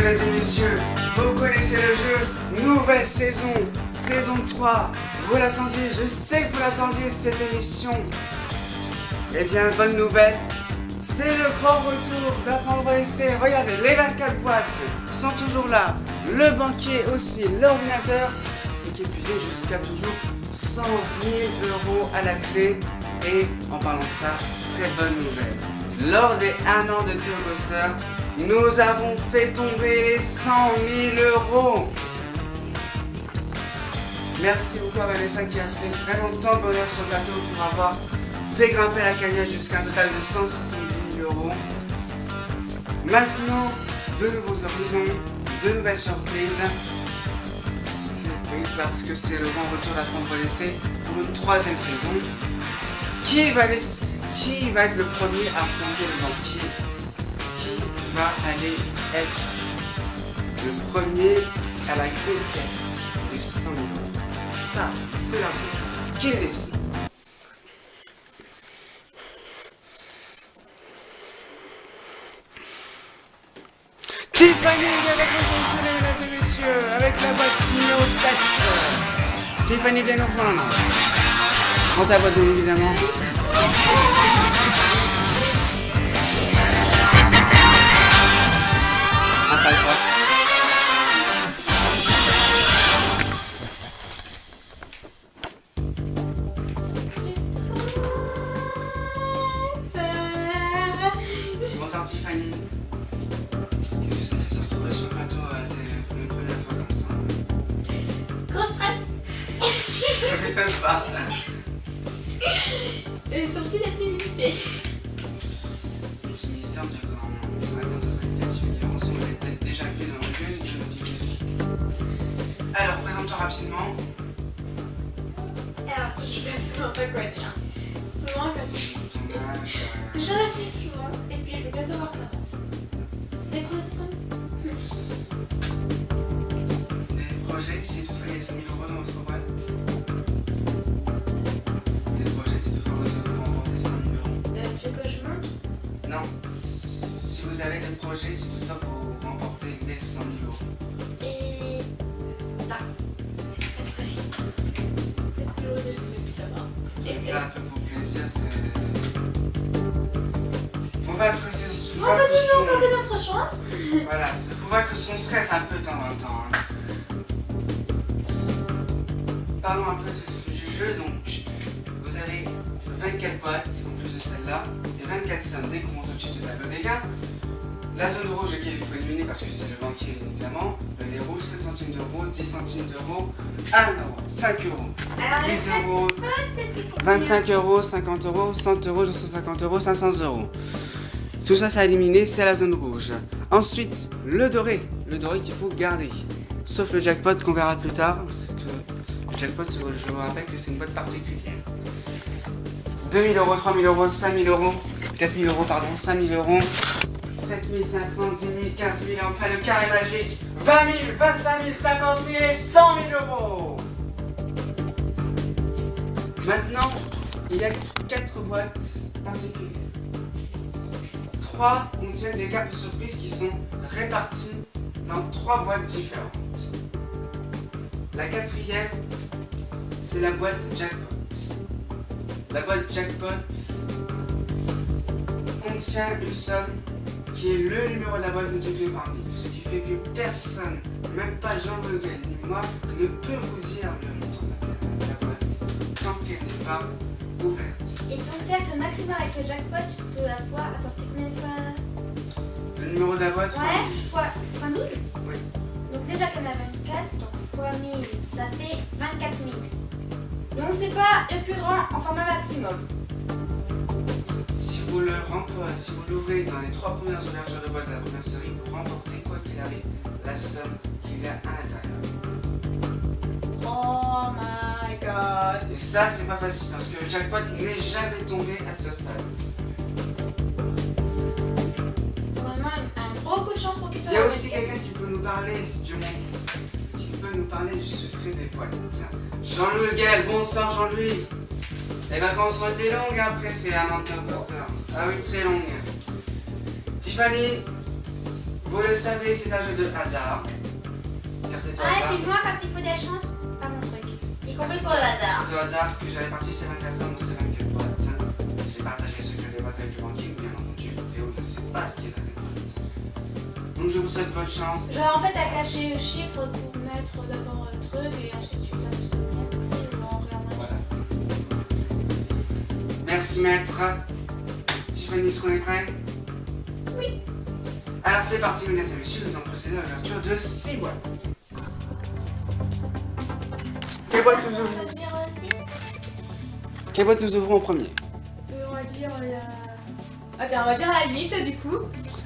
mesdames et messieurs, vous connaissez le jeu, nouvelle saison, saison 3. Vous l'attendiez, je sais que vous l'attendiez cette émission. Eh bien, bonne nouvelle, c'est le grand retour d'Apprendre à laisser. Regardez, les 24 boîtes sont toujours là, le banquier aussi, l'ordinateur, et qui est épuisé jusqu'à toujours 100 000 € à la clé. Et en parlant de ça, très bonne nouvelle. Lors des 1 an de Théo Coaster, nous avons fait tomber les 100 000 €. Merci beaucoup à Vanessa qui a fait vraiment tant de bonheur sur le plateau pour avoir fait grimper la cagnotte jusqu'à un total de 170 000 €. Maintenant, de nouveaux horizons, de nouvelles surprises. Oui, parce que c'est le grand retour d'Apprendre à laisser pour une 3e saison. Qui va être le premier à affronter le banquier? Qui va aller être le premier à la conquête des 100 000 €? Ça, c'est la vote. Qui le décide? Tiffany vient d'être sélectionnée, mesdames et messieurs, avec la boîte numéro 7. Tiffany vient nous rejoindre. Prends ta boîte, bien évidemment. Installe-toi. Bonsoir Tiffany. Qu'est-ce que ça fait se retrouver sur le plateau pour une première fois comme ça? Gros stress. Je m'étonne pas. Et surtout la timidité. Notre ministère, c'est vrai qu'on te connaît bien, Tiffany. On était déjà vu dans le jeu. Alors, présente-toi rapidement. Alors, je sais absolument pas quoi dire. Souvent, quand Ton âge. je l'assiste souvent, et puis je vais bientôt avoir 15 ans. Des prostons. Des projets, si toutefois il y a 100 000 € dans votre boîte. Des projets, si toutefois vous remportez 100 000 €. Tu veux que je monte? Non, si vous avez des projets, si toutefois vous remportez les 100 000 €. Et... là. Être prêt. Peut-être que j'aurais déjà depuis d'abord. Vous êtes là un peu pour plaisir, c'est... Faut vaincre ses... On peut toujours tenter notre chance. Voilà, faut vaincre son stress un peu de temps en temps. Hein. Parlons un peu du jeu, donc vous avez 24 boîtes en plus de celle-là, et 24 sommes dès qu'on monte au-dessus du tableau des gars. La zone rouge laquelle il faut éliminer parce que c'est le banquier évidemment, les rouges 5 centimes d'euros, 10 centimes d'euros, 1 €, 5 €, 10 €, 25 €, 50 €, 100 €, 250 €, 500 €. Tout ça, c'est à éliminer, c'est la zone rouge. Ensuite, le doré qu'il faut garder. Sauf le jackpot qu'on verra plus tard, parce que le jackpot, je vous rappelle que c'est une boîte particulière. 2 000 €, 3 000 €, 5 000 €, 4 000 €, pardon, 5 000 €, 7 500, 10 000, 15 000, enfin le carré magique, 20 000, 25 000, 50 000 et 100 000 €. Maintenant, il y a 4 boîtes particulières. 3 contiennent des cartes de surprise qui sont réparties dans 3 boîtes différentes. La 4e, c'est la boîte jackpot. La boîte jackpot contient une somme qui est le numéro de la boîte multiplié par 1000, ce qui fait que personne, même pas Jean Le Guen ni moi, ne peut vous dire le montant de la boîte tant qu'elle n'est pas ouverte. Et donc, c'est-à-dire que maximum avec le jackpot, tu peux avoir... Attends, c'était combien de fois? Le numéro de la boîte Ouais, fois 1000. Oui. Donc déjà qu'on a 24, donc fois 1000, ça fait 24 000. Donc c'est pas le plus grand en format maximum. Si vous l'ouvrez dans les 3 premières ouvertures de boîte de la première série, vous remportez quoi qu'il arrive la somme qu'il y a à l'intérieur. Oh my god. Et ça, c'est pas facile parce que le jackpot n'est jamais tombé à ce stade. Vraiment un gros coup de chance pour qu'il soit. Il y a aussi quelqu'un qui peut nous parler du monde, qui peut nous parler du secret des boîtes. Jean-Louis Guel, bonsoir Jean-Louis. Les vacances ont été longues après, c'est un an de Théo Coaster. Ah oui, très longues. Tiffany, Vous le savez, c'est un jeu de hasard. Car c'est au Ah, et hasard. puis moi, quand il faut de la chance, pas mon truc. Y compris C'est pour le hasard. C'est au hasard que j'avais parti ces 24 sommes dans ces 24 boîtes. J'ai partagé ce que les boîtes avec le banquier, bien entendu. Théo ne sait pas ce qu'il y a dans les boîtes. Donc je vous souhaite bonne chance. Genre, en fait, à cacher le chiffre pour mettre d'abord un truc et ensuite tu as ça bien. Voilà. Merci maître. Tiffany, est-ce qu'on est prêt? Oui. Alors c'est parti, mesdames et messieurs, nous allons procéder à l'ouverture de 6 boîtes. Quelle boîte nous ouvrons? Choisir 6. Quelle boîte nous ouvrons en premier? On va dire la... Attends, on va dire la 8 du coup.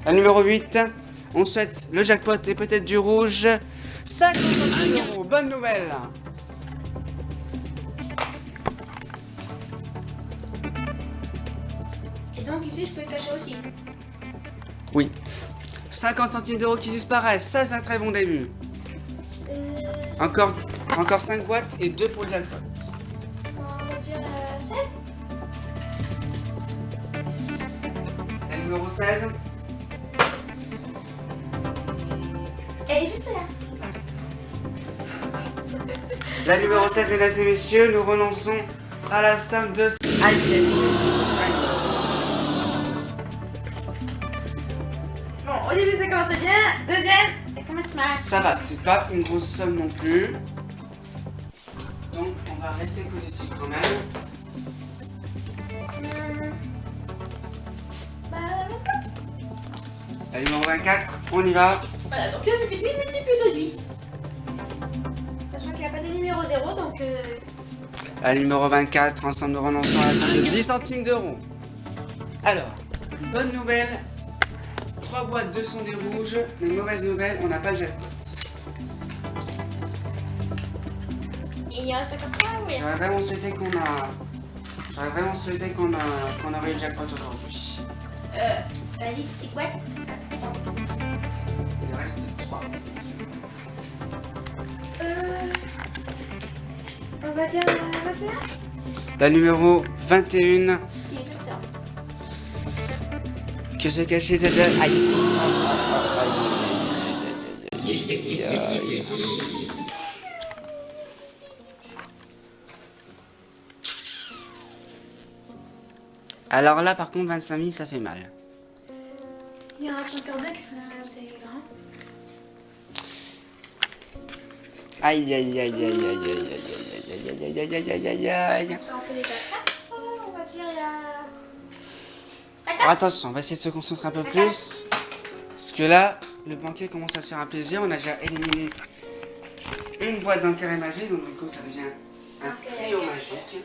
La numéro 8, on souhaite le jackpot et peut-être du rouge. 50 centimes d'euros, bonne nouvelle. Et donc ici, je peux le cacher aussi. Oui. 50 centimes d'euros qui disparaissent, ça c'est un très bon début. Encore 5 boîtes et 2 pour le jackpot. On va dire 16. La numéro 16, Elle est juste là. la numéro 16, mesdames et messieurs, nous renonçons à la somme de... Aïe, aïe, aïe. Bon, au début, ça commençait bien. Deuxième, ça commence mal. Ça va, c'est pas une grosse somme non plus. Donc on va rester positif quand même. Bah, 24. La numéro 24, on y va. Voilà, donc là, j'ai fait 8 multiples de 8. Sachant qu'il n'y a pas de numéro 0, donc... La numéro 24, ensemble nous renonçons à la somme de 10 centimes d'euros. Alors, bonne nouvelle, 3 boîtes, 2 sont des rouges. Mais mauvaise nouvelle, on n'a pas le jackpot. Et il reste 80 ou rien? J'aurais vraiment souhaité qu'on aurait eu le jackpot aujourd'hui. T'as dit 6 boîtes? Il reste 3. On va dire 21. La numéro 21, Qui est juste là. que se cachait cette... Aïe. Alors là, par contre, 25 000, ça fait mal. Il y en a 52 qui sont assez grands. Aïe, aïe, aïe, aïe, aïe, aïe, aïe, aïe, aïe, aïe, aïe, aïe, aïe, aïe, aïe. Ça en fait des 4. On va dire il y a... Alors, attention, on va essayer de se concentrer un peu plus. Parce que là, le banquier commence à se faire un plaisir. On a déjà éliminé une boîte d'un carré magique. Donc du coup, ça devient un trio magique.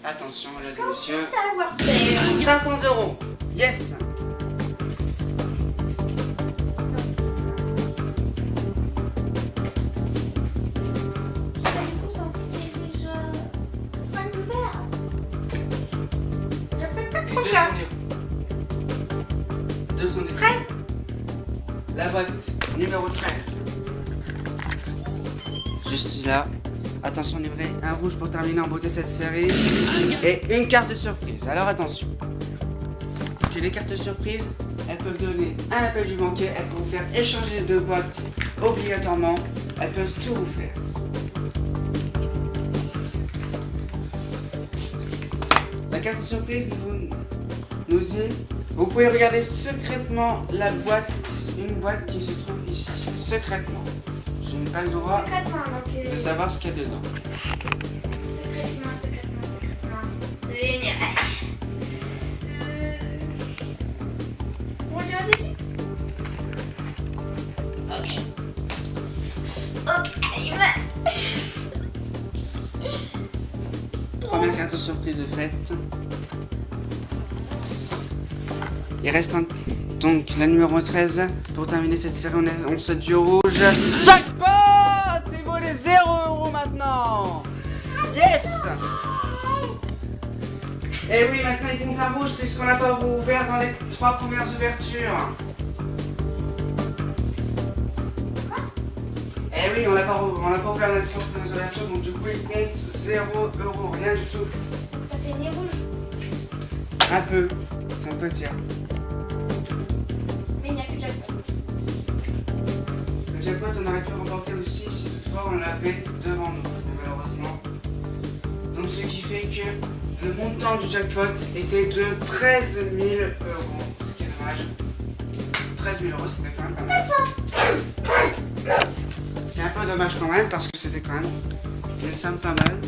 Attention, mesdames et messieurs. T'as avoir peur. 500 euros. Yes. Du coup, ça en fait déjà 5 ouverts. Ça fait pas Et trop 2 bien. sont des... 2 sont des... 13. La boîte numéro 13. Juste là. Attention, on aimerait un rouge pour terminer en beauté cette série. Et une carte surprise. Alors attention. Parce que les cartes surprises, elles peuvent donner un appel du banquier, elles peuvent vous faire échanger 2 boîtes obligatoirement. Elles peuvent tout vous faire. La carte surprise nous dit, vous pouvez regarder secrètement la boîte, une boîte qui se trouve ici. Secrètement. Je n'ai pas le droit Secrètement, donc... de savoir ce qu'il y a dedans. Secrètement. Génial. On va dire 18. Ok. Première carte surprise de fête. Il reste donc la numéro 13. Pour terminer cette série, on saute du rouge. Jackpot! Et volé 0 € maintenant! Yes! Et oui, maintenant il compte un rouge puisqu'on n'a pas ouvert dans les 3 premières ouvertures. Eh oui, on n'a pas ouvert dans les 3 premières ouvertures, donc du coup il compte 0 €, rien du tout. Donc ça fait nez rouge. Un peu, c'est un peu tiers. Mais il n'y a que Jackpot. Le jackpot, on aurait pu remporter aussi si toutefois on l'avait devant nous, mais malheureusement. Donc ce qui fait que le montant du jackpot était de 13 000 €, ce qui est dommage. 13 000 €, c'était quand même pas mal. C'est un peu dommage quand même parce que c'était quand même une somme pas mal.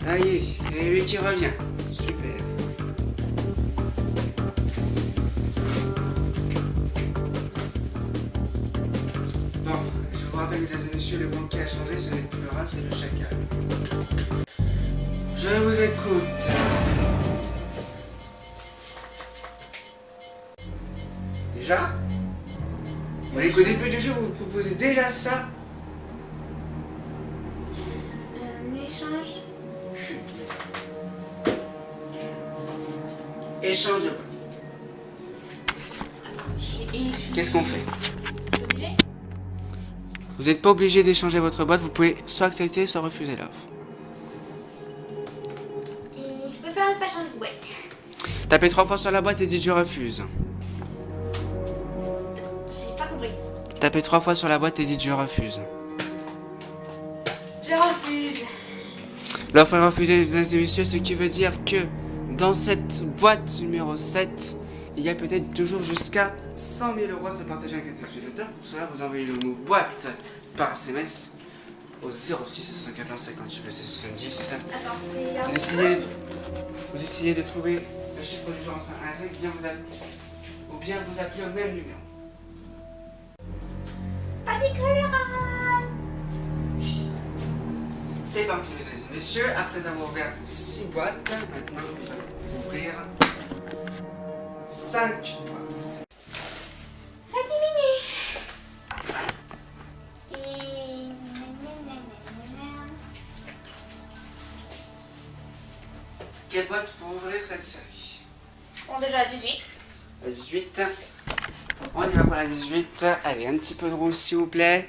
Ça y est, et lui qui revient. Super. Bon, je vous rappelle, mesdames et messieurs, le banquier a changé, ce n'est plus le rat, c'est le chacal. Je vous écoute. Déjà? Vous voyez qu'au début du jeu, vous proposez déjà ça? Un échange. Échange de boîte. Qu'est-ce qu'on fait? Vous n'êtes pas obligé d'échanger votre boîte, vous pouvez soit accepter, soit refuser l'offre. Et je préfère ne pas changer de boîte. Tapez 3 fois sur la boîte et dites je refuse. J'ai pas compris. Tapez 3 fois sur la boîte et dites je refuse. Je refuse. L'offre est refusée, mesdames et messieurs, ce qui veut dire que dans cette boîte numéro 7, il y a peut-être toujours jusqu'à 100 000 € à se partager avec les spectateurs. Pour cela, vous envoyez le mot boîte par SMS au 06 74 58 70. Attends, Vous essayez de trouver le chiffre du jour entre 1 et 5 ou bien vous appelez au même numéro. Panique générale. C'est parti, mesdames et messieurs. Après avoir ouvert 6 boîtes, maintenant nous allons ouvrir 5 boîtes. Ça diminue. Et... Quelle boîte pour ouvrir cette série? Bon, déjà 18. La 18. On y va pour la 18. Allez, un petit peu de rouge s'il vous plaît.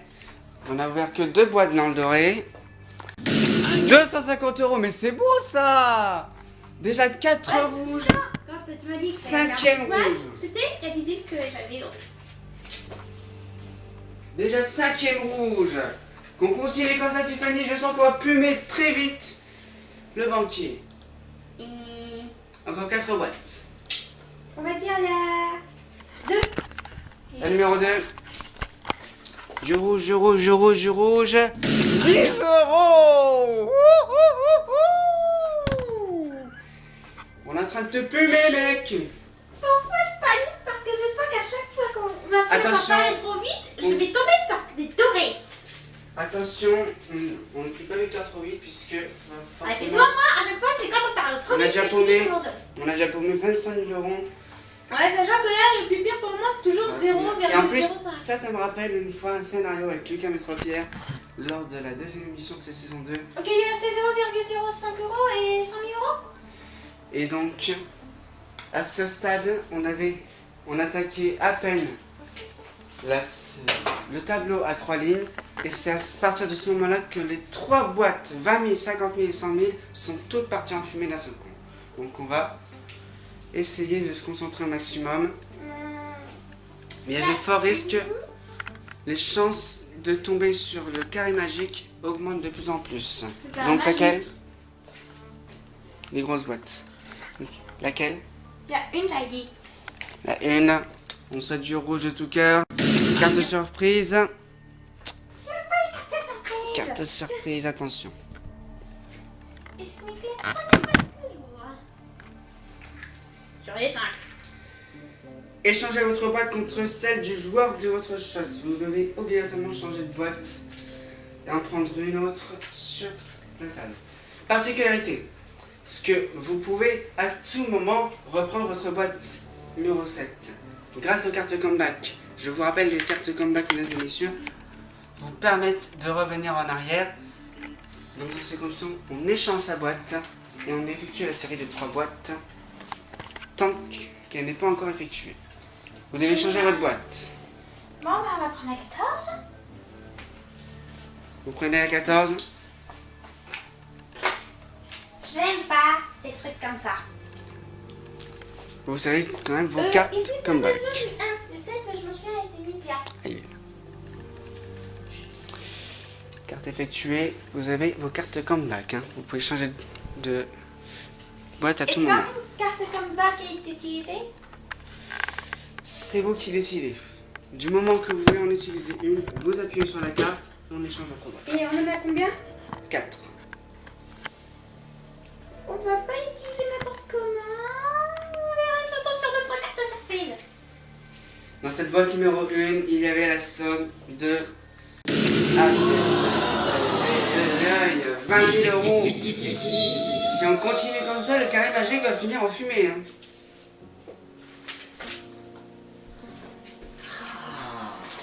On a ouvert que 2 boîtes dans le doré. 250 €, mais c'est beau ça! Déjà 4 rouges. Quand tu m'as dit que 5e rouge. c'était la 18 que j'avais donc. Déjà 5e rouge. Qu'on continue comme ça, Tiffany. Je sens qu'on va plumer très vite le banquier. Encore 4 boîtes. On va dire la 2. La numéro 2. Du rouge, du rouge, du rouge, du rouge. 10 €. On est en train de te plumer, mec. Parfois je panique parce que je sens qu'à chaque fois qu'on va faire Attention. parler trop vite, je vais tomber sur des dorés. Attention, on ne peut pas le faire trop vite puisque Ouais, c'est forcément, souvent moi, à chaque fois, c'est quand on parle trop On a vite. déjà que je paumé. fais des choses. on a déjà paumé 25 000 €. Ouais, sachant que là, le plus pire pour moi, c'est toujours Et en plus, 0,05. ça me rappelle une fois un scénario avec Lucas Métropierre lors de la 2e émission de cette saison 2. Ok, il restait 0,05 € et 100 000 €. Et donc, à ce stade, on attaquait à peine le tableau à 3 lignes. Et c'est à partir de ce moment-là que les 3 boîtes, 20 000, 50 000 et 100 000, sont toutes parties en fumée d'un seul coup. Donc on va essayer de se concentrer au maximum. Mais il y a de forts risques. Les chances de tomber sur le carré magique augmentent de plus en plus. Donc laquelle? Les grosses boîtes. Laquelle? Il y a une, j'avais dit. La 1. On souhaite du rouge de tout cœur. Carte surprise. C'est surprise. Carte surprise, attention. Et ce n'est que la 3e fois que je vois. Sur les 5. Échangez votre boîte contre celle du joueur de votre choix. Vous devez obligatoirement changer de boîte et en prendre une autre sur la table. Particularité, parce que vous pouvez à tout moment reprendre votre boîte numéro 7. Grâce aux cartes comeback. Je vous rappelle, les cartes comeback, mesdames et messieurs, vous permettent de revenir en arrière. Donc dans ces conditions, on échange sa boîte et on effectue la série de 3 boîtes tant qu'elle n'est pas encore effectuée. Vous devez changer votre boîte. Bon, bah, on va prendre la 14. Vous prenez la 14. J'aime pas ces trucs comme ça. Vous savez quand même vos cartes Ici, c'est comeback. le 1. Le 7, je me souviens, a été mis là. Aïe. Carte effectuée, vous avez vos cartes comeback. Hein. Vous pouvez changer de boîte à tout moment. Est-ce qu'une carte comeback est utilisée? C'est vous qui décidez. Du moment que vous voulez en utiliser une, vous appuyez sur la carte et on échange votre boîte. Et on en a combien? 4. On va pas utiliser n'importe comment. On verra si on tombe sur notre carte surprise. Dans cette boîte numéro 1, il y avait la somme de 20 000 euros. Si on continue comme ça, le carré magique va finir en fumée. Hein.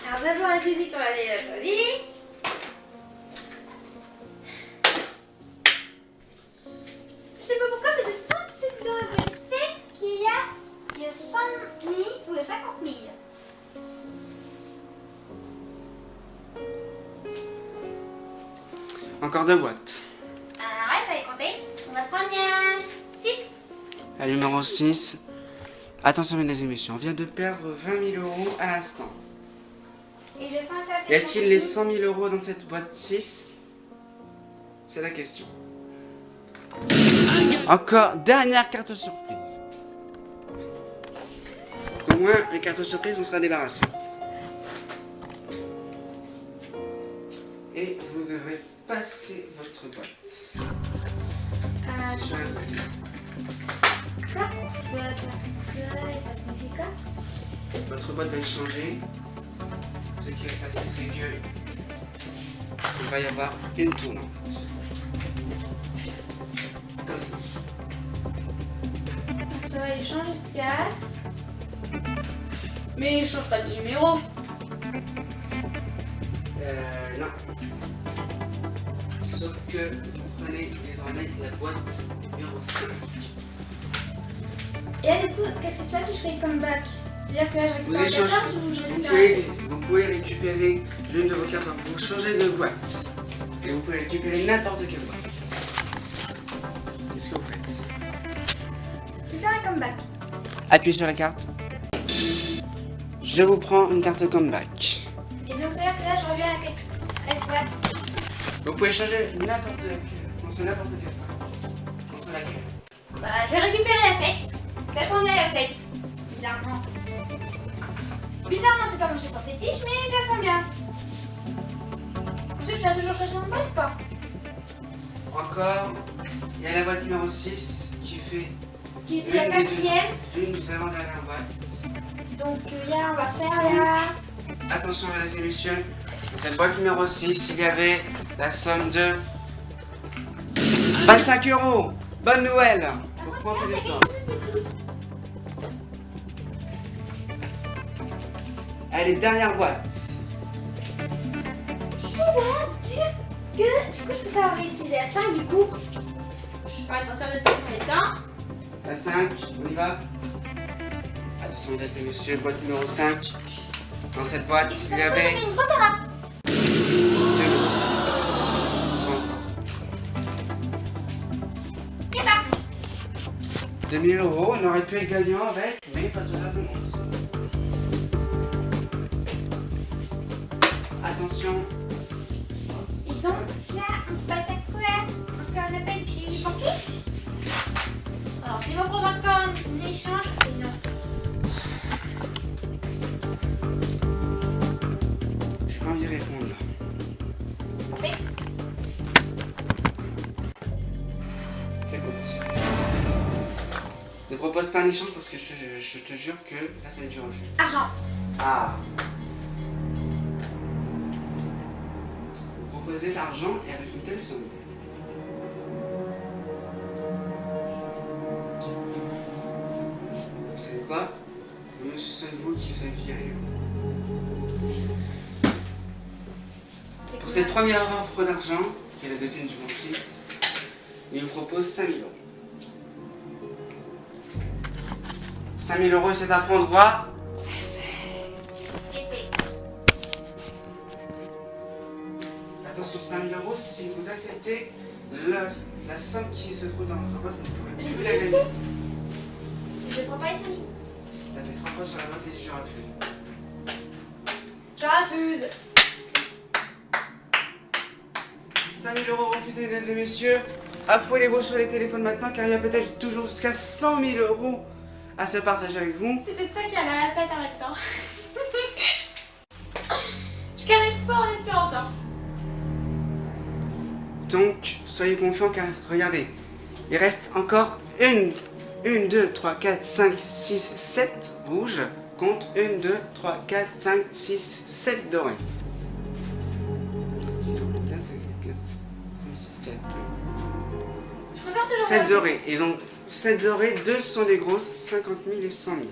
Alors d'abord la 18, on va aller la choisir. Je sais pas pourquoi, mais je sens que c'est dans le 27 qu'il y a 100 000 ou 50 000. Encore 2 boîtes. Ah ouais, j'avais compté. On va prendre 6. La numéro 6. Attention, mesdames et messieurs, on vient de perdre 20 000 euros à l'instant. Et je sens que ça c'est. Y a-t-il les 100 000 euros dans cette boîte 6? C'est la question. Encore dernière carte surprise. Au moins, les cartes surprises, on sera débarrassé. Et vous devrez passer votre boîte. Sur un côté. Quoi? Je dois faire ça et ça signifie quoi? Votre boîte va changer. Ce qui va se passer, c'est que il va y avoir une tournante. Comme ceci. Ça va, il change de place. Mais il change pas de numéro. Non. Sauf que vous prenez désormais la boîte numéro 5. Et là, du coup, qu'est-ce qui se passe si je fais le comeback? C'est-à-dire que là, je Vous récupère échangez. 14 ou je récupère un 7? Vous pouvez récupérer l'une de vos cartes. Vous changez de boîte. Et vous pouvez récupérer n'importe quelle boîte. Qu'est-ce que vous faites? Je vais faire un comeback. Appuyez sur la carte. Je vous prends une carte comeback. Et donc, c'est-à-dire que là, je reviens avec boîte. Vous pouvez changer n'importe quelle entre n'importe quelle boîte. Entre laquelle? Bah, je vais récupérer la 7. La somme est la 7. Bizarrement. Bizarrement, c'est pas mon chiffre fétiche, mais je la sens bien. Ensuite, je dois toujours choisir une boîte ou pas? Encore, il y a la boîte numéro 6 qui fait Qui était la quatrième. l'une des avant-dernières boîtes. Donc, là, on va faire la. Attention, mesdames et messieurs, dans cette boîte numéro 6, il y avait la somme de 25 euros. Bonne nouvelle pour propre des forces. Allez, dernière boîte. On va dire que du coup, je peux pas utiliser la 5 du coup. On va être sûr de tout le temps. La 5, on y va. Attention, mesdames et messieurs, boîte numéro 5. Dans cette boîte, Et si il ça y se trouve, avait j'ai fait une grosse erreur. 2000 euros, on aurait pu être gagnant avec, mais pas tout à fait. Attention, Et donc là, on passe à quoi? Encore un appel puis j'ai manqué. Alors, si vous pose encore un échange, c'est non. j'ai pas envie de répondre là. Parfait. Écoute. Ne propose pas un échange parce que je te jure que là ça va être du refus. Argent. Ah. Vous proposez de l'argent et avec une telle somme. Vous savez quoi? C'est vous qui savez rien. Pour cette première offre d'argent, qui est la deuxième du banquier, il vous propose 5 000 euros. 5 000 euros, c'est à prendre droit. Essai. Attention, 5 000 euros, si vous acceptez la somme qui se trouve dans votre boîte, vous ne J'ai pouvez plus dit la essai. gagner. Je prends pas les 5 000. Tapez 3 fois sur la boîte et dites je refuse. Je refuse. 5 000 euros refusés, mesdames et messieurs. Affolez-vous sur les téléphones maintenant, car il y a peut-être toujours jusqu'à 100 000 euros à se partager avec vous. C'est peut-être ça qui a la site en même temps. Je garde espoir en espérant ça. Donc, soyez confiants, car regardez, il reste encore 1, 2, 3, 4, 5, 6, 7 rouges contre 1, 2, 3, 4, 5, 6, 7 dorés. Je préfère toujours 7 dorés. Et donc, 7 dorés, 2 sont les grosses, 50 000 et 100 000.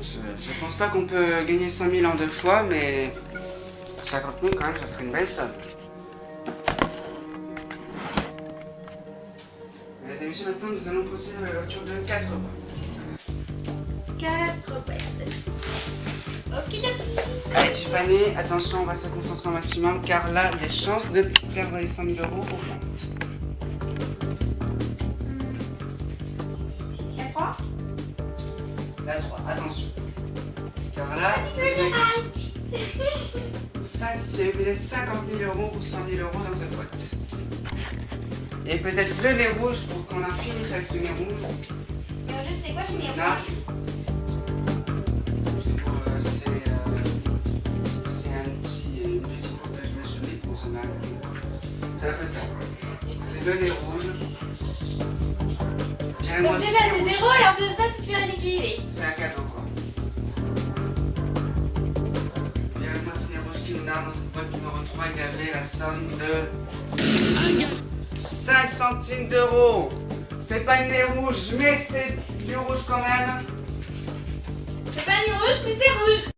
Je pense pas qu'on peut gagner 100 000 en 2 fois, mais 50 000 quand même, ça serait une belle somme. Mesdames et messieurs, maintenant nous allons procéder à la lecture de 4 boîtes. 4 boîtes. Okidoki. Allez Tiffany, attention, on va se concentrer au maximum, car là, les chances de perdre les 100 000 euros augmentent. La 3. La 3, attention. Car là, il y a peut-être 50 000 euros ou 100 000 euros dans cette boîte. Et peut-être le nez rouge pour qu'on en finisse avec ce nez rouge. Je sais quoi, c'est les Là, rouges. une petite coupe que je mets sur les pour son âme. C'est un peu ça. C'est le nez rouge. Donc déjà c'est 0 et en plus de ça tu te fais ridiculiser. C'est un cadeau quoi. Virez-moi ce nez rouge qui nous a dans cette boîte numéro 3, il y avait la somme de 5 centimes d'euros. C'est pas une nez rouge, mais c'est du rouge quand même. C'est pas ni rouge mais c'est rouge.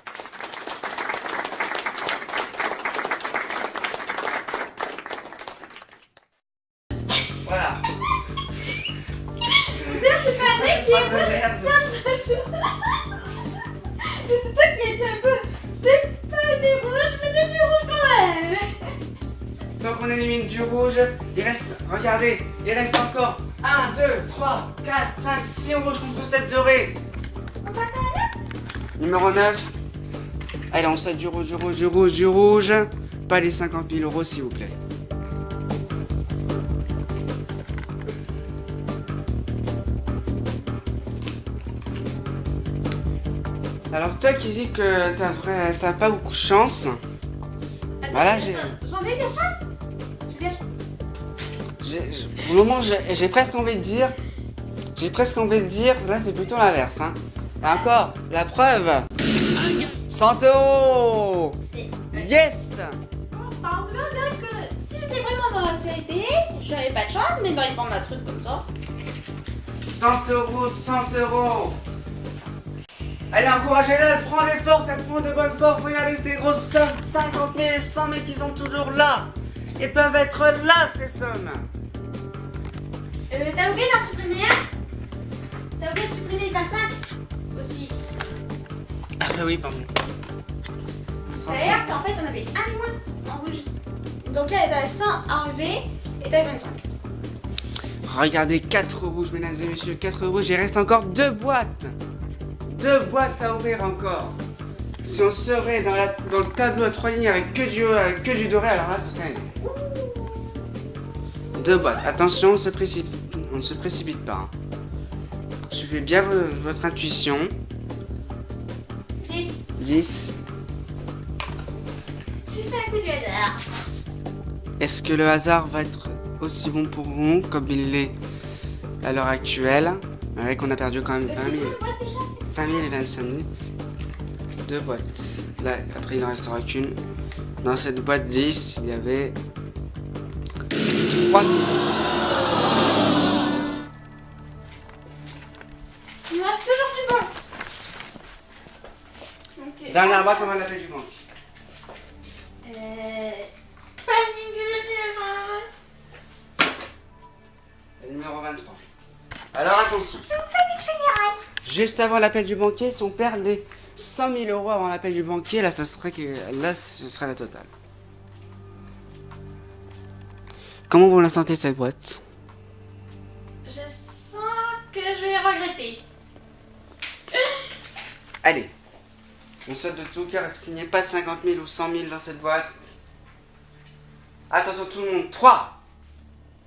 Voilà. C'est pas un mec qui est rouge, c'est un truc chaud. C'est toi qui es un peu. C'est pas des rouges mais c'est du rouge quand même. Donc on élimine du rouge, il reste, regardez, il reste encore 1, 2, 3, 4, 5, 6 rouges contre 7 dorés. On passe à la 9. Numéro 9. Allez, on souhaite du rouge, du rouge, du rouge, du rouge. Pas les 50 000 euros s'il vous plaît. Alors toi qui dis que t'as pas beaucoup de chance. Voilà, J'en ai de la chance. Je veux dire. Pour le moment, j'ai presque envie de dire. Là c'est plutôt l'inverse. Hein. Et encore, la preuve. 100 euros. Yes. Bon, en tout cas, on dirait que si j'étais vraiment dans la CIT, j'aurais pas de chance, mais dans les formats de trucs comme ça. 100 euros, 100 euros. Allez, encouragez-la, elle prend des forces, elle prend de bonnes forces. Regardez ces grosses sommes, 50 000 et 100 000 qui sont toujours là. Et peuvent être là, ces sommes. T'as oublié d'en supprimer un? T'as oublié de supprimer le 25 aussi. Ah oui, pardon. C'est-à-dire qu'en fait, on avait un moins en rouge. Donc là, t'avais 100 à enlever et t'avais 25. Regardez, 4 rouges, mesdames et messieurs, 4 rouges. Il reste encore 2 boîtes. 2 boîtes à ouvrir encore. Si on serait dans le tableau à 3 lignes avec que du doré, alors là, ce serait 2 boîtes. Attention, on ne se précipite pas. Hein. Suivez bien votre intuition. 10. 10. J'ai fait un coup du hasard. Est-ce que le hasard va être aussi bon pour vous comme il l'est à l'heure actuelle? Avec qu'on a perdu quand même 20 000 et 25 000. 2 boîtes. Là, après, il n'en restera qu'une. Dans cette boîte 10, il y avait 3 000. Il me reste toujours du bon. Donc, Dernière boîte, on va l'appeler du banque. Panique, Le numéro 23. Alors attention. Juste avant l'appel du banquier, si on perd les 100 000 euros avant l'appel du banquier, là, ce serait la totale. Comment vous la sentez cette boîte? Je sens que je vais regretter. Allez. On souhaite de tout cœur à ce qu'il n'y ait pas 50 000 ou 100 000 dans cette boîte. Attention tout le monde. 3,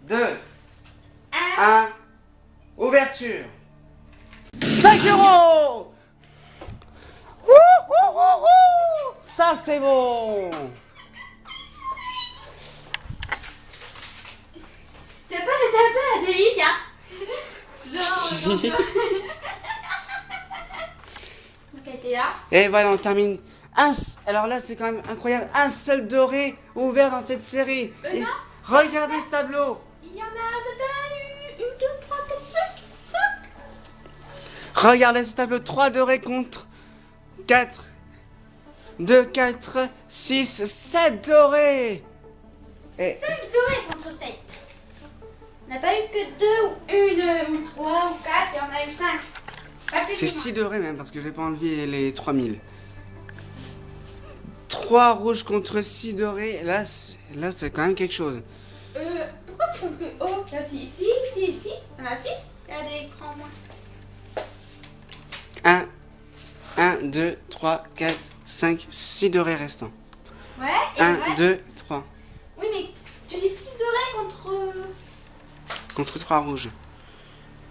2, 1. Ouverture. 5 euros. Ça c'est bon. T'as pas jeté un peu à la dérive, hein? Genre. Ok, t'es là. Et voilà, on termine. Alors là, c'est quand même incroyable. Un seul doré ouvert dans cette série. Et Non. regardez ce tableau. Il y en a un total. 1, 2, 3, 4, 5. Regardez ce tableau. 3 dorés contre 4. 2, 4, 6, 7 dorés. Et 5 dorés contre 7. On n'a pas eu que 2 ou 1 ou 3 ou 4 et on a eu 5. Pas plus c'est que moi. 6 dorés même parce que je vais pas enlever les 3000. 3 rouges contre 6 dorés. Là, c'est quand même quelque chose. Pourquoi tu comptes que O? Là aussi, ici, ici, ici. On a 6. Il y a des grands moins. 1, 2, 3, 4, 5, 6 dorés restants. Ouais, et 1, le reste? 2, 3. Oui, mais tu dis 6 dorés contre. Contre 3 rouges.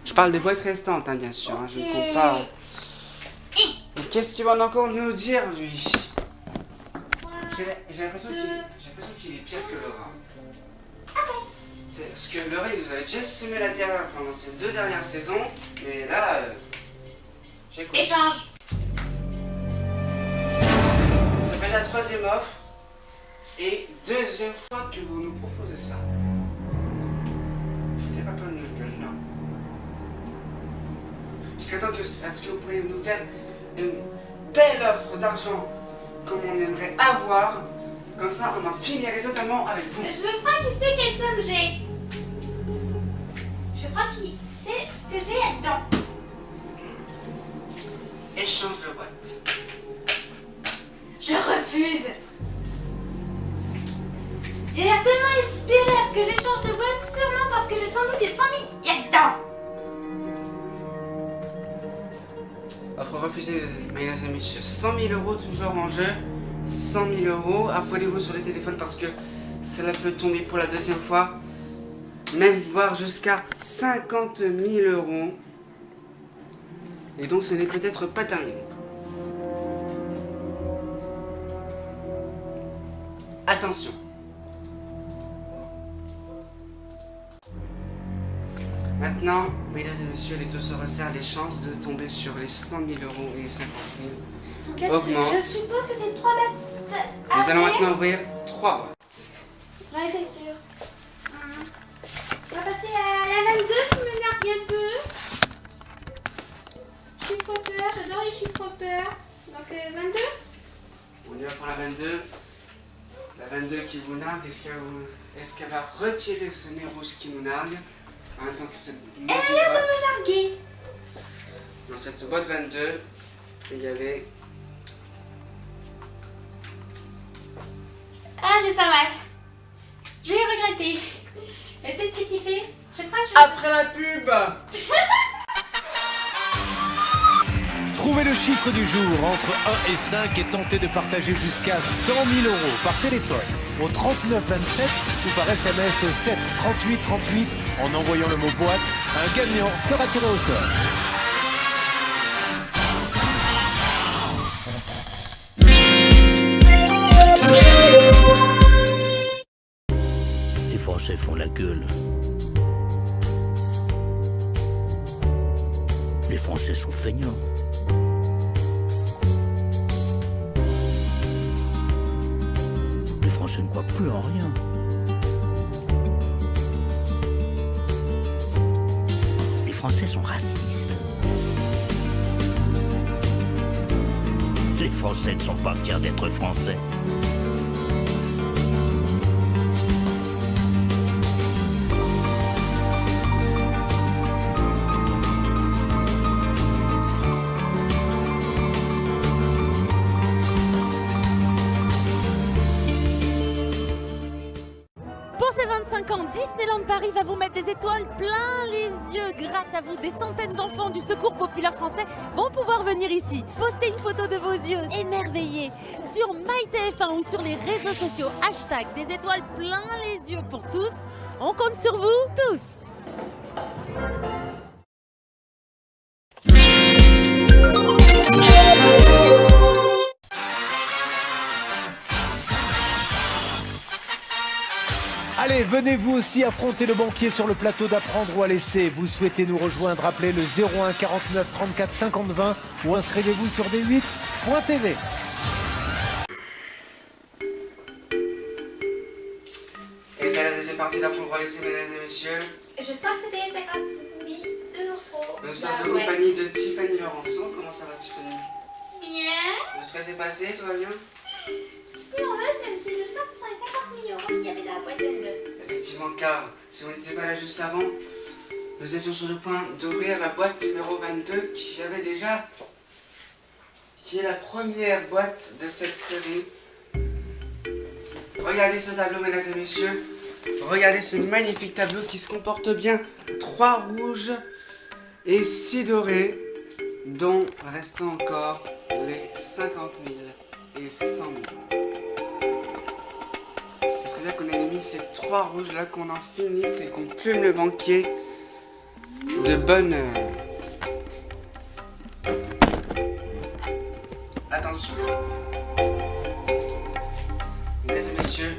Je parle des boîtes restantes, hein, bien sûr. Hein, je ne compte pas. Hein. Mais qu'est-ce qu'il va encore nous dire, lui? J'ai l'impression qu'il est pire que Laura. Parce que Laura, il nous avait déjà semé la terreur pendant ces 2 dernières saisons. Mais là, j'écoute. Échange. Ça fait la 3e offre. Et 2e fois que vous nous proposez ça. Foutez pas plein de notre gueule, non. Jusqu'à temps à ce que vous pourriez nous faire une belle offre d'argent comme on aimerait avoir. Comme ça, on en finirait totalement avec vous. Je crois qu'il sait quelle somme j'ai. Je crois qu'il sait ce que j'ai là-dedans. Échange de boîte. Je refuse. Il a l'air tellement inspiré à ce que j'échange de boîte, sûrement parce que j'ai sans doute des 100 000 là-dedans. Offre refusée, mesdames et messieurs. 100 000 euros toujours en jeu. 100 000 euros. Affolez-vous sur les téléphones parce que cela peut tomber pour la 2e fois. Même voire jusqu'à 50 000 euros. Et donc ce n'est peut-être pas terminé. Attention. Maintenant, mesdames et messieurs, les taux se resserrent, les chances de tomber sur les 100 000 euros et les 50 000 augmentent. Je suppose que c'est 3 boîtes. Nous allons maintenant ouvrir 3 boîtes. J'en étais sûre. On va passer à la 22 qui me nargue un peu. Chiffre-peur, j'adore les chiffre-peurs. Donc 22. On y va pour la 22. La 22 qui vous nargue, est-ce qu'elle va retirer ce nez rouge qui nous nargue en même temps que cette Elle a l'air de me narguer. Dans cette boîte 22, il y avait... Ah, j'ai ça mal. Je vais regretter. Elle est peut-être crétifée. Je crois que je... Après la pub. Trouvez le chiffre du jour entre 1 et 5 et tentez de partager jusqu'à 100 000 euros par téléphone au 39 27 ou par SMS au 7 38 38 en envoyant le mot boîte. Un gagnant sera tiré au sort. Les Français font la gueule. Les Français sont feignants. Les Français ne croient plus en rien. Les Français sont racistes. Les Français ne sont pas fiers d'être Français. Pour ces 25 5 ans, Disneyland Paris va vous mettre des étoiles plein les yeux. Grâce à vous, des centaines d'enfants du Secours Populaire Français vont pouvoir venir ici. Postez une photo de vos yeux émerveillés sur MyTF1 ou sur les réseaux sociaux. Hashtag des étoiles plein les yeux pour tous. On compte sur vous tous. Allez, venez vous aussi affronter le banquier sur le plateau d'Apprendre ou à laisser. Vous souhaitez nous rejoindre, appelez le 01 49 34 50 20 ou inscrivez-vous sur d8.tv. Et c'est la deuxième partie d'Apprendre ou à laisser, mesdames et messieurs. Je sens que c'était 50 000 euros. Nous sommes en compagnie de Tiffany Laurenceau. Comment ça va, Tiffany? Bien. Le stress est passé, tout va bien? Si en fait, même si je sens que ce sont les 50 000 euros qu'il y avait dans la boîte bleue. Effectivement, car si on n'était pas là juste avant, nous étions sur le point d'ouvrir la boîte numéro 22 qui est la première boîte de cette série. Regardez ce tableau, mesdames et messieurs. Regardez ce magnifique tableau qui se comporte bien. 3 rouges et 6 dorés, dont restent encore les 50 000 et 100 000. Ce serait bien qu'on élimine ces 3 rouges là, qu'on en finisse et qu'on plume le banquier de bonne heure. Attention. Mesdames et messieurs,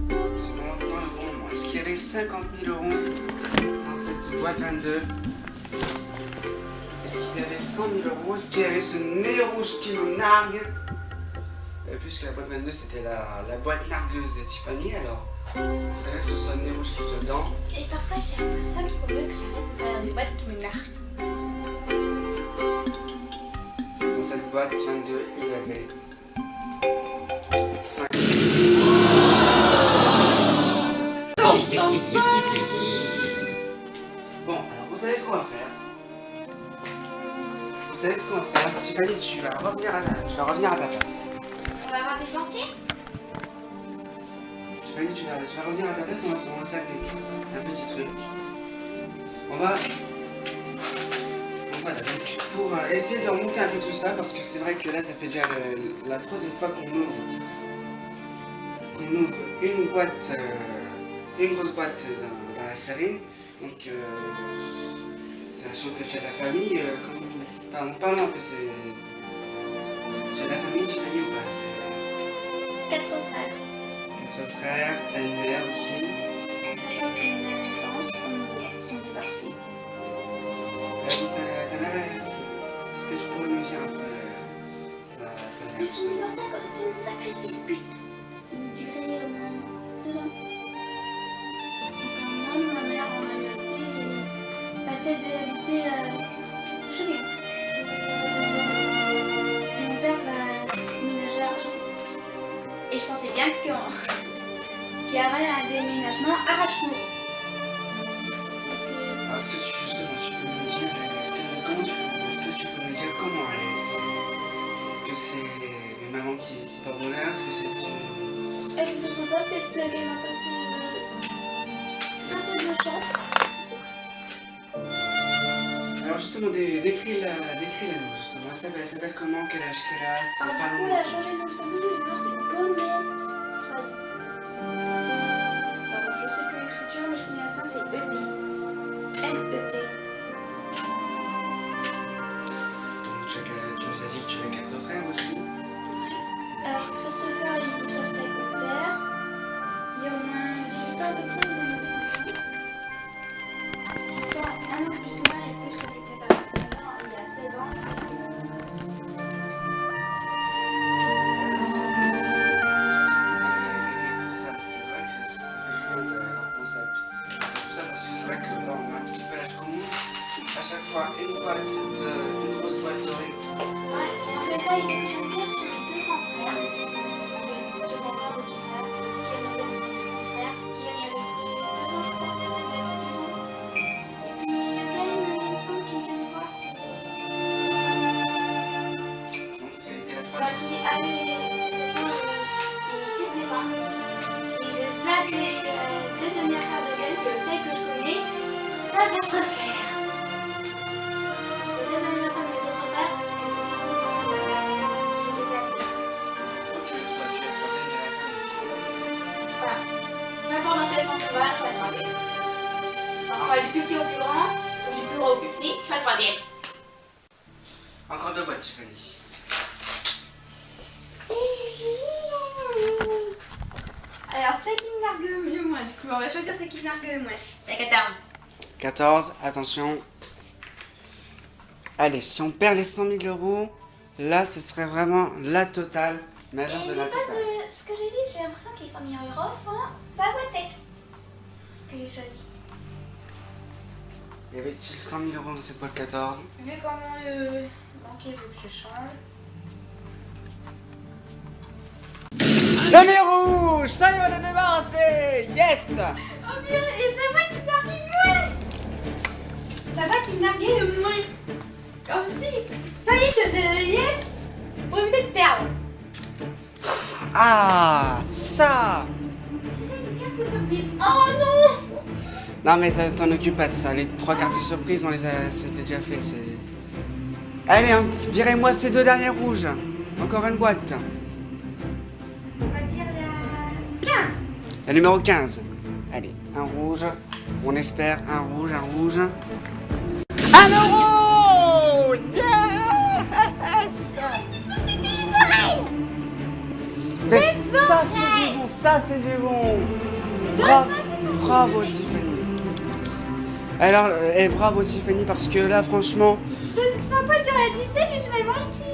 c'est maintenant le grand moment. Est-ce qu'il y avait 50 000 euros dans cette boîte 22? Est-ce qu'il y avait 100 000 euros? Est-ce qu'il y avait ce nez rouge qui nous nargue? Et puisque la boîte 22 c'était la boîte nargueuse de Tiffany, alors c'est vrai que ce soit le nez rouge qui soit dedans. Et parfois j'ai l'impression qu'il faut mieux que j'arrête de faire des boîtes qui me narguent. Dans cette boîte 22, il y avait 5. Bon, alors vous savez ce qu'on va faire. Vous savez ce qu'on va faire. Tiffany, tu vas revenir à ta place. On va avoir des banquiers. Tiffany, tu vas revenir à ta place, on va faire un petit truc. Voilà, donc pour essayer de remonter un peu tout ça, parce que c'est vrai que là ça fait déjà la 3e fois qu'on ouvre une boîte, une grosse boîte dans la série. Donc sachant que tu as de la famille, parlons un peu, tu as de la famille, Tiffany, ou pas? 4 frères. 4 frères, t'as une mère aussi. Sachant que mes parents sont divorcés. Ta mère, est-ce que tu pourrais nous dire un peu ta mère? Ils sont divorcés à cause d'une sacrée dispute qui durait au moins 2 ans. Moi, ma mère en a eu assez et passé d'habiter chez lui. Et mon père va déménager à Argent. Et je pensais bien qu'il y aurait un déménagement à Rachecourt. Alors, est-ce que tu peux nous dire, est-ce que tu peux nous dire comment elle est? Est-ce que c'est une maman qui porte bonheur? Est-ce que c'est une... Elle est plutôt sympa, peut-être qu'elle m'a passé un peu de chance. Alors justement, décris-la nous, justement. Elle s'appelle comment? Quel âge qu'elle a? C'est Alors, pas du coup, long. elle a changé de nom de famille, maintenant c'est Bonnette. Alors, je sais plus l'écriture, mais je connais la fin, c'est E-T. M-E-T. Donc, tu nous as dit que tu avais 4 frères aussi. Alors, Christopher, il reste avec mon père. Il y a au moins 18 ans à peu près, il a 18 ans. Christopher, un an plus que moi, et plus que lui, peut-être maintenant, il a 16 ans. C'est vrai que ça fait du bien de repenser à tout ça, parce que c'est vrai que là on a un petit peu l'âge commun. À chaque fois une grosse boîte dorée. Ouais, et on fait ça, il faut dire sur les 200 frères. Les 2 grands frères, 2 petits frères, qui a une son petit frère, qui avait pris 2 ans, je crois, 2 ans. Et puis, il y a une personne qui vient me voir, c'est... Donc ça a été la Bah, 3e. qui a eu ce soir le 6 décembre. Si j'ai zappé je sais que je connais, ça va être faire. Parce que dès l'anniversaire de mes autres frères, je les ai fait. Faut que tu es troisième de la famille. Voilà. Peu importe dans quel sens tu vas, je suis la troisième. Parfois du plus petit au plus grand, ou du plus gros au plus petit, je suis la troisième. Encore 2 boîtes, Tiffany. Alors, c'est qui me largue le moins, du coup, on va choisir c'est qui me largue le moins. C'est 14. 14, attention. Allez, si on perd les 100 000 euros, là, ce serait vraiment la totale. Mais alors Et de il la n'est pas totale. de ce que j'ai dit, j'ai l'impression que les 100 000 euros sont la boîte 7 que j'ai choisi. Y avait-il 100 000 euros dans cette boîte 14? Vu comment manquer, il faut que je change. Le nez rouge! Ça y est, on est débarrassé! Yes! Oh purée, et c'est moi qui me larguais le moins. C'est moi qui me larguais le moins. Oh si, fallait que je yes pour éviter de perdre. Ah! Ça! Tirer une carte de surprise. Oh non! Non mais t'en occupes pas de ça. Les 3 cartes surprises, on les a... C'était déjà fait. Allez, hein, virez-moi ces 2 derniers rouges. Encore une boîte. On va dire la 15. La numéro 15. Allez, un rouge. On espère un rouge, un rouge. 1 euro! Yes! Mais ça c'est du bon, ça c'est du bon. Bravo Tiffany. Alors, bravo Tiffany parce que là franchement, Je sens pas dire la 17, mais finalement je dis.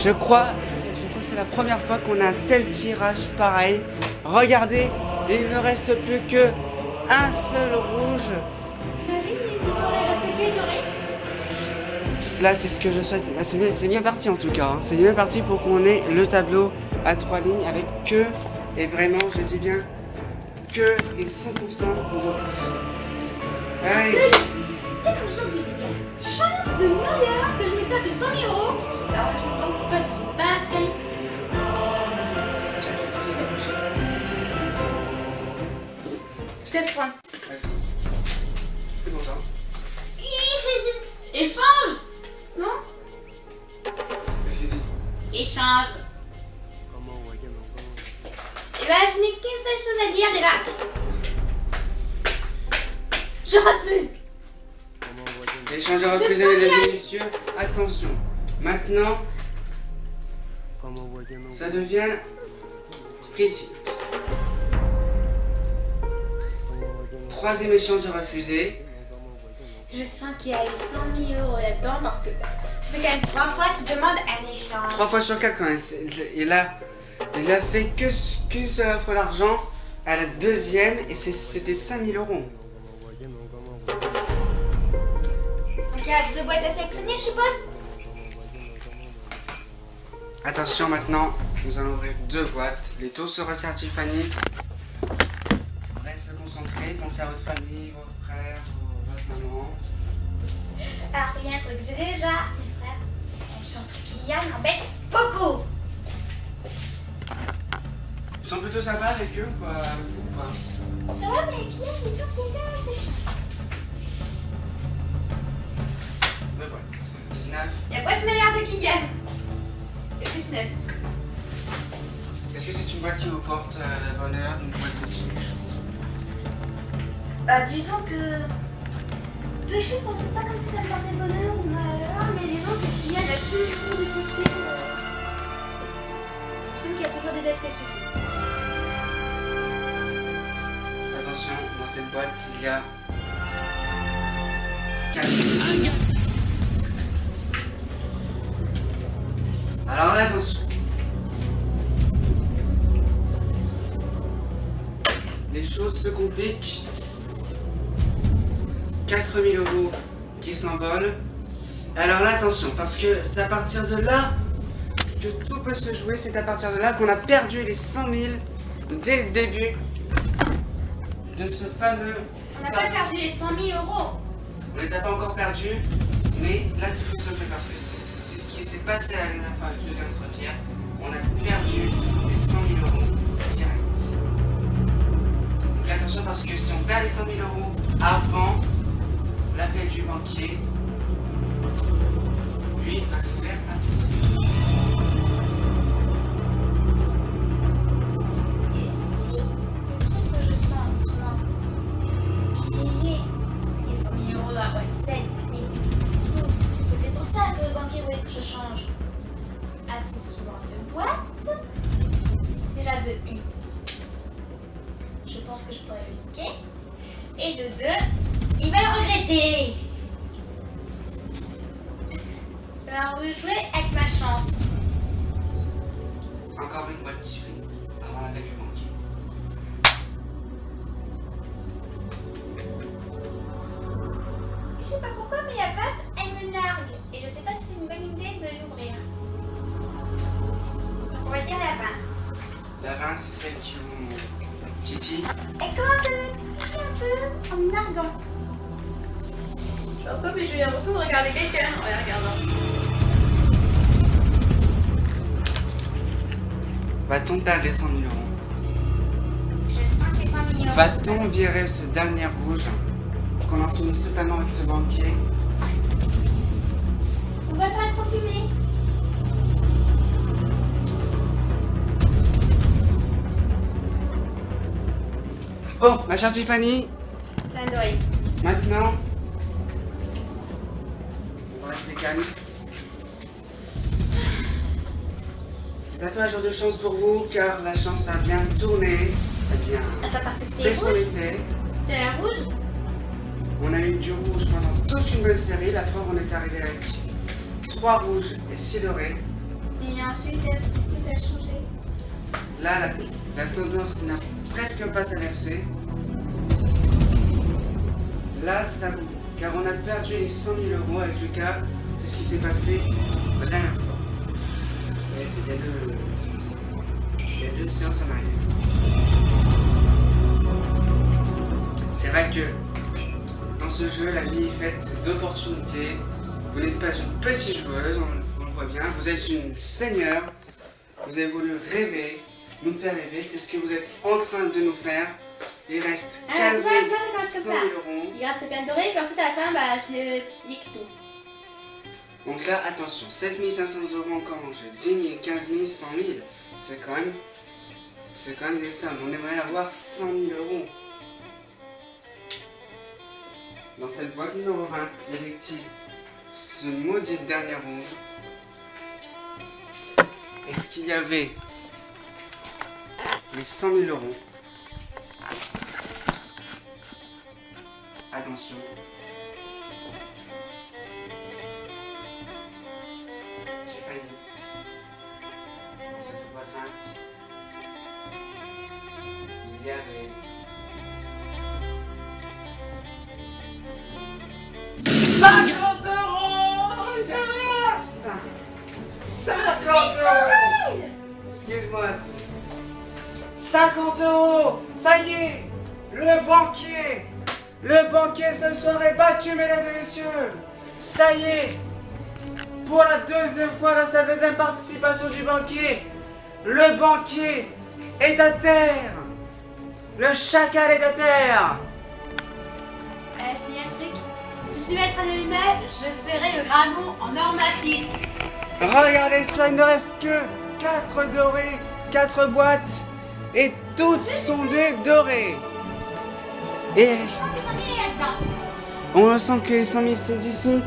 je crois que c'est la première fois qu'on a un tel tirage pareil. Regardez, il ne reste plus que un seul rouge. T'imagines, il ne pourrait rester que doré. Là, c'est ce que je souhaite. Bah, c'est bien parti en tout cas. Hein. C'est bien parti pour qu'on ait le tableau à 3 lignes avec que, et vraiment, je dis bien, que et 100% de. Allez. C'est comme ça musical. Chance de malheur que je me tape les 100 000 euros. Alors je me demande pourquoi tu te passes, Kay. Je te laisse prendre. C'est bon ça. Échange. Non? Qu'est-ce qu'il dit? Échange. Eh ben, je n'ai qu'une seule chose à dire, déjà. Je refuse. L'échange à refuser, mesdames et messieurs. Attention. Maintenant, ça devient critique. 3e échange à refuser. Je sens qu'il y a les 100 000 euros là-dedans parce que ça fait quand même 3 fois qu'il demande un échange. 3 fois sur 4 quand même. Il a fait qu'une seule fois l'argent à la 2e et c'était 5 000 euros. Donc il y a 2 boîtes à sélectionner, je suppose. Attention maintenant, nous allons ouvrir 2 boîtes. Les taux se resserrent, Tiffany. Restez concentrés, pensez à votre famille, vos frères, votre maman. Alors il y a un truc, j'ai déjà mes frères. Et surtout Kylian m'embête beaucoup. Ils sont plutôt sympas avec eux ou pas? Ça va, mais Kylian, il dit qu'il est là, c'est chiant. 2 boîtes. 19. La boîte meilleure de Kylian. Et 19. Est-ce que c'est une boîte qui vous porte bonheur ou une boîte petit quelque chose? Bah disons que tous les chiffres, c'est pas comme si ça me portait bonheur ou malheur, mais disons que Kylian a toujours détesté. Je sais qu'il y a toujours détesté ceci. Attention, dans cette boîte, il y a 4. Alors là, attention. Les choses se compliquent. 4 000 euros qui s'envolent. Alors là, attention, parce que c'est à partir de là que tout peut se jouer. C'est à partir de là qu'on a perdu les 100 000 dès le début de ce fameux... On n'a pas perdu les 100 000 euros. On les a pas encore perdus, mais là tout peut se jouer parce que c'est ce qui s'est passé à la dernière fois avec le contre-pierre. On a perdu les 100 000 euros direct. Donc attention. attention parce que si on perd les 100 000 euros avant l'appel du banquier, lui va se faire apaiser. Et si le truc que je sens maintenant, qui est les 100 000 euros dans la boîte 7 et tout, que c'est pour ça que le banquier voulait que je change assez souvent de boîte, déjà de une, je pense que je pourrais le niquer, et de deux, il va le regretter. Ça va rejouer avec ma chance. Encore une boîte Tiffany avant l'appel du banquier. Je sais pas pourquoi, mais la boîte, elle me nargue. Et je sais pas si c'est une bonne idée de l'ouvrir. On va dire la 20. La 20, c'est celle qui vous titille. Elle commence à me titiller un peu en me narguant. Je sais pas pourquoi, mais j'ai l'impression de regarder quelqu'un en la regardant. Va-t-on perdre les 100 000 euros? Je sens que les 100 millions. Va-t-on virer ce dernier rouge? Qu'on en finisse totalement avec ce banquier? On va être occupé. Bon, ma chère Tiffany, C'est un doré. maintenant, on va rester calme. C'est un peu un jour de chance pour vous, car la chance a bien tourné, a bien Attends, parce que fait c'était son rouge. effet. C'était un rouge. On a eu du rouge pendant toute une bonne série. La preuve, on est arrivé avec 3 rouges et 6 dorés. Et ensuite, ça a changé. Là, la tendance n'a presque pas s'inversé. Là, c'est à vous. Car on a perdu les 100 000 euros avec Lucas. C'est ce qui s'est passé la dernière fois. Il y a deux séances en arrière. C'est vrai que dans ce jeu, la vie est faite d'opportunités. Vous n'êtes pas une petite joueuse, on le voit bien. Vous êtes une seigneur. Vous avez voulu rêver, nous faire rêver. C'est ce que vous êtes en train de nous faire. Il reste 15 c'est pas moi, ça commence 100 comme 000 ça. euros. Il reste plein de dorés, puis ensuite à la fin, bah, je nique tout. Donc là, attention, 7 500 euros encore en jeu. 10 000, 15 000, 100 000. C'est quand même des sommes. On aimerait avoir 100 000 euros. Dans cette boîte numéro 20, y avait-il ce maudit dernier rouge? Est-ce qu'il y avait les 100 000 euros? Attention. J'ai failli. Dans cette boîte 20, il y avait 50 euros! Yes! 50 euros! Excuse-moi. 50 euros! Ça y est! Le banquier ce soir est battu, mesdames et messieurs! Ça y est! Pour la deuxième fois dans sa deuxième participation du banquier, le banquier est à terre! Le chacal est à terre! Je te dis un truc. Si je devais être un animal, je serais le dragon en or massif. Regardez ça, il ne reste que 4 dorés, 4 boîtes, et toutes sont des dorés. Et on sent que les 100 000 sont d'ici.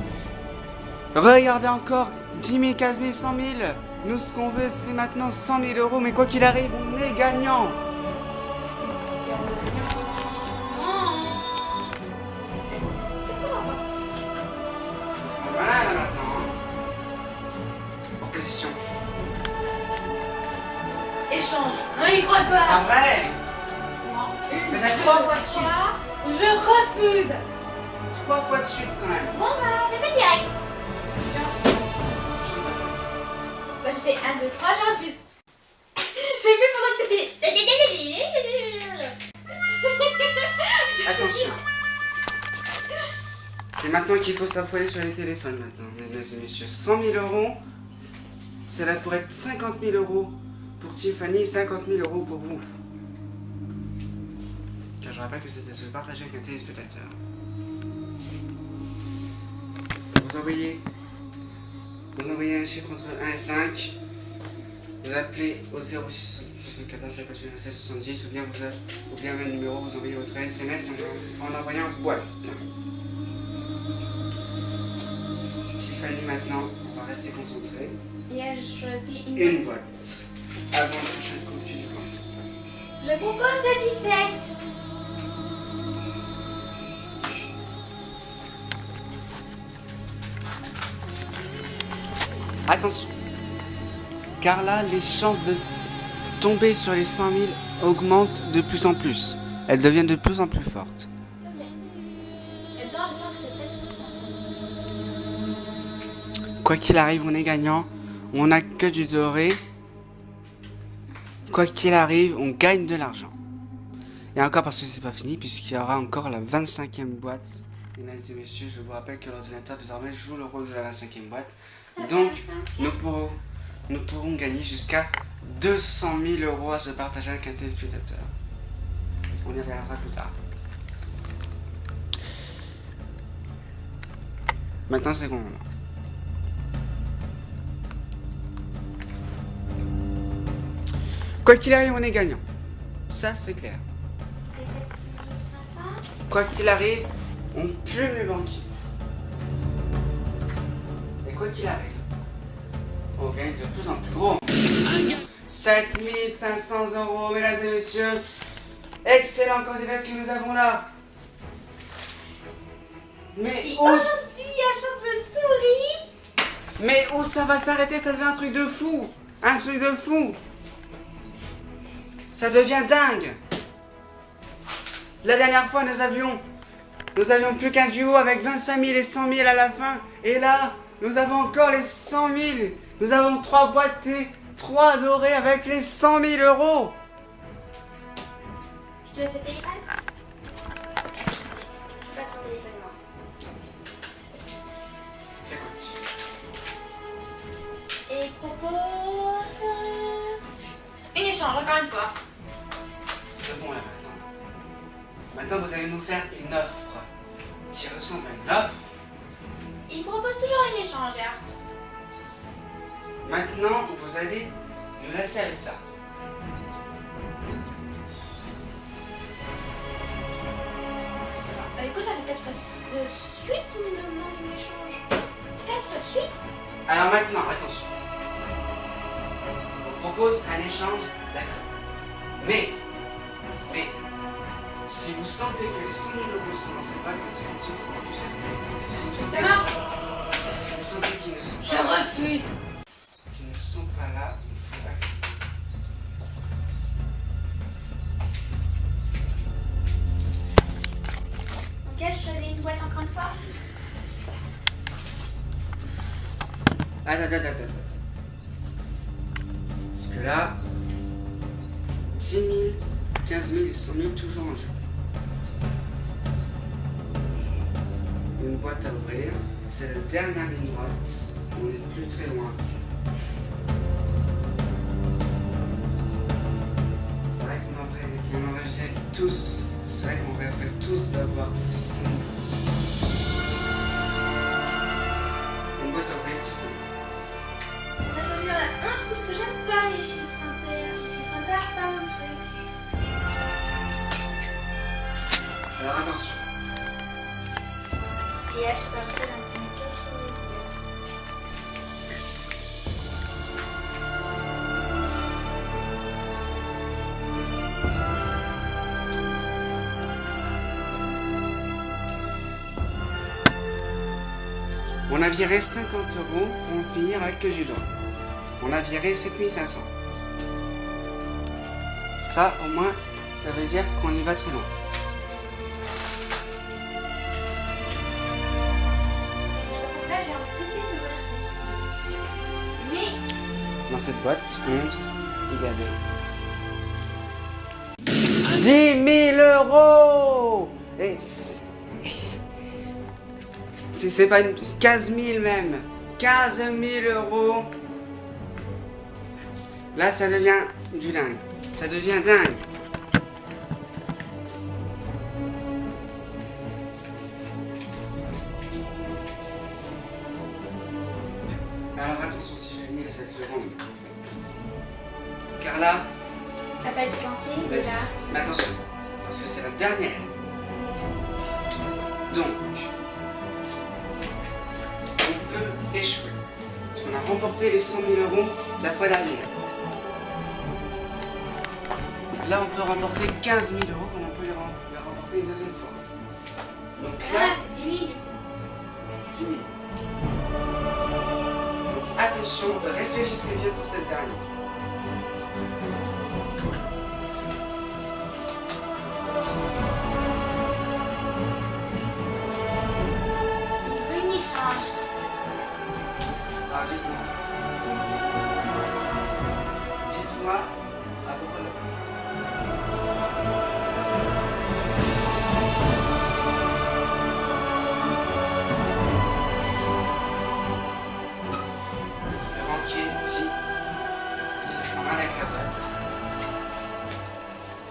Regardez encore 10 000, 15 000, 100 000. Nous, ce qu'on veut, c'est maintenant 100 000 euros, mais quoi qu'il arrive, on est gagnant. Voilà, là, maintenant. En position. Échange. Non, il croit pas. Ah ouais. Mais là, 3 fois de suite. Je refuse. 3 fois de suite, quand même. Bon bah, j'ai fait direct. Bah, j'ai fait 1, 2, 3, je refuse. J'ai vu pendant que t'étais. Attention. C'est maintenant qu'il faut s'affoler sur les téléphones maintenant, mesdames et messieurs. 100 000 euros, cela pourrait être 50 000 euros pour Tiffany et 50 000 euros pour vous. Car Je rappelle que c'était se partager avec un téléspectateur. Vous envoyez un chiffre entre 1 et 5. Vous appelez au 06 74 58 16 70 ou bien un numéro, vous envoyez votre SMS en envoyant boîte. Tiffany, maintenant, on va rester concentré. Et elle choisit Une boîte. Avant la prochaine coupe du mois. Je propose 17. Attention, car là, les chances de tomber sur les 100 000 augmentent de plus en plus. Elles deviennent de plus en plus fortes. Je sais. Et dedans, je sens que c'est 7500. Quoi qu'il arrive, on est gagnant. On n'a que du doré. Quoi qu'il arrive, on gagne de l'argent. Et encore parce que c'est pas fini, puisqu'il y aura encore la 25e boîte. Mesdames et messieurs, je vous rappelle que l'ordinateur désormais joue le rôle de la 25e boîte. Donc, nous pourrons gagner jusqu'à 200 000 euros à se partager avec un téléspectateur. On y reviendra plus tard. Maintenant, c'est bon moment. Quoi qu'il arrive, on est gagnant. Ça, c'est clair. C'était 7500. Quoi qu'il arrive, on plume le banquier. Et quoi qu'il arrive, on gagne de plus en plus gros. 7500 euros, mesdames et messieurs. Excellent candidat que nous avons là. Mais Si où, aujourd'hui la chance me sourit. mais où ça va s'arrêter? Ça devient un truc de fou. Un truc de fou. Ça devient dingue. La dernière fois, nous avions plus qu'un duo avec 25 000 et 100 000 à la fin. Et là, nous avons encore les 100 000. Nous avons 3 boîtes et 3 dorés avec les 100 000 euros. Je te laisse le téléphone. Pas ton téléphone, moi. Écoute. Et propose une échange, encore une fois. C'est bon là maintenant. Maintenant, vous allez nous faire une offre qui ressemble à une offre. Il propose toujours une échange, hein. Maintenant, vous allez nous laisser avec ça. Du coup, ça fait 4 fois de suite qu'on nous demande une échange. 4 fois de suite. Alors maintenant, attention. On vous propose un échange, d'accord. Mais, si vous sentez que les 100 000 euros sont dans cette boîte, c'est comme si vous ne plus cette boîte. Si vous sentez qu'ils ne sont Je pas, refuse. qu'ils ne sont pas là, il faut accepter. Ok, je choisis une boîte encore une fois. Attends. Parce que là, 10 000, 15 000 et 100 000 toujours en jeu. Une boîte à ouvrir, c'est la dernière ligne droite. On n'est plus très loin. C'est vrai qu'on rêverait tous. C'est vrai qu'on rêverait tous d'avoir 600 000. Une boîte à ouvrir, c'est fou. On va choisir la 1 parce que j'aime pas les chiffres impairs. Les chiffres impairs, pas mon truc. Alors attention. Et là, je peux rentrer dans une cache sur les yeux. On a viré 50 euros pour en finir avec que du droit. On a viré 7500. Ça, au moins, ça veut dire qu'on y va très loin. Là, j'ai envie d'essayer d'ouvrir celle-ci. Mais Dans cette boîte, 11, il y avait 10 000 euros. Et c'est pas une... 15 000 même. 15 000 euros. Là, ça devient du dingue. Ça devient dingue. sont divinés cette ronde. Car là, T'as pas été tenté, mais là. mais attention, parce que c'est la dernière. Donc, on peut échouer. Parce qu'on a remporté les 100 000 € la fois dernière. Là, on peut remporter 15 000 € comme on peut les remporter une deuxième fois. Donc là, Ah, c'est 10 000 du coup. 10 000. Donc attention, réfléchissez bien pour cette dernière. Une échange. Alors dites-moi. Dites-moi à propos de la peinture. Le banquier dit qu'il s'en va avec la boîte.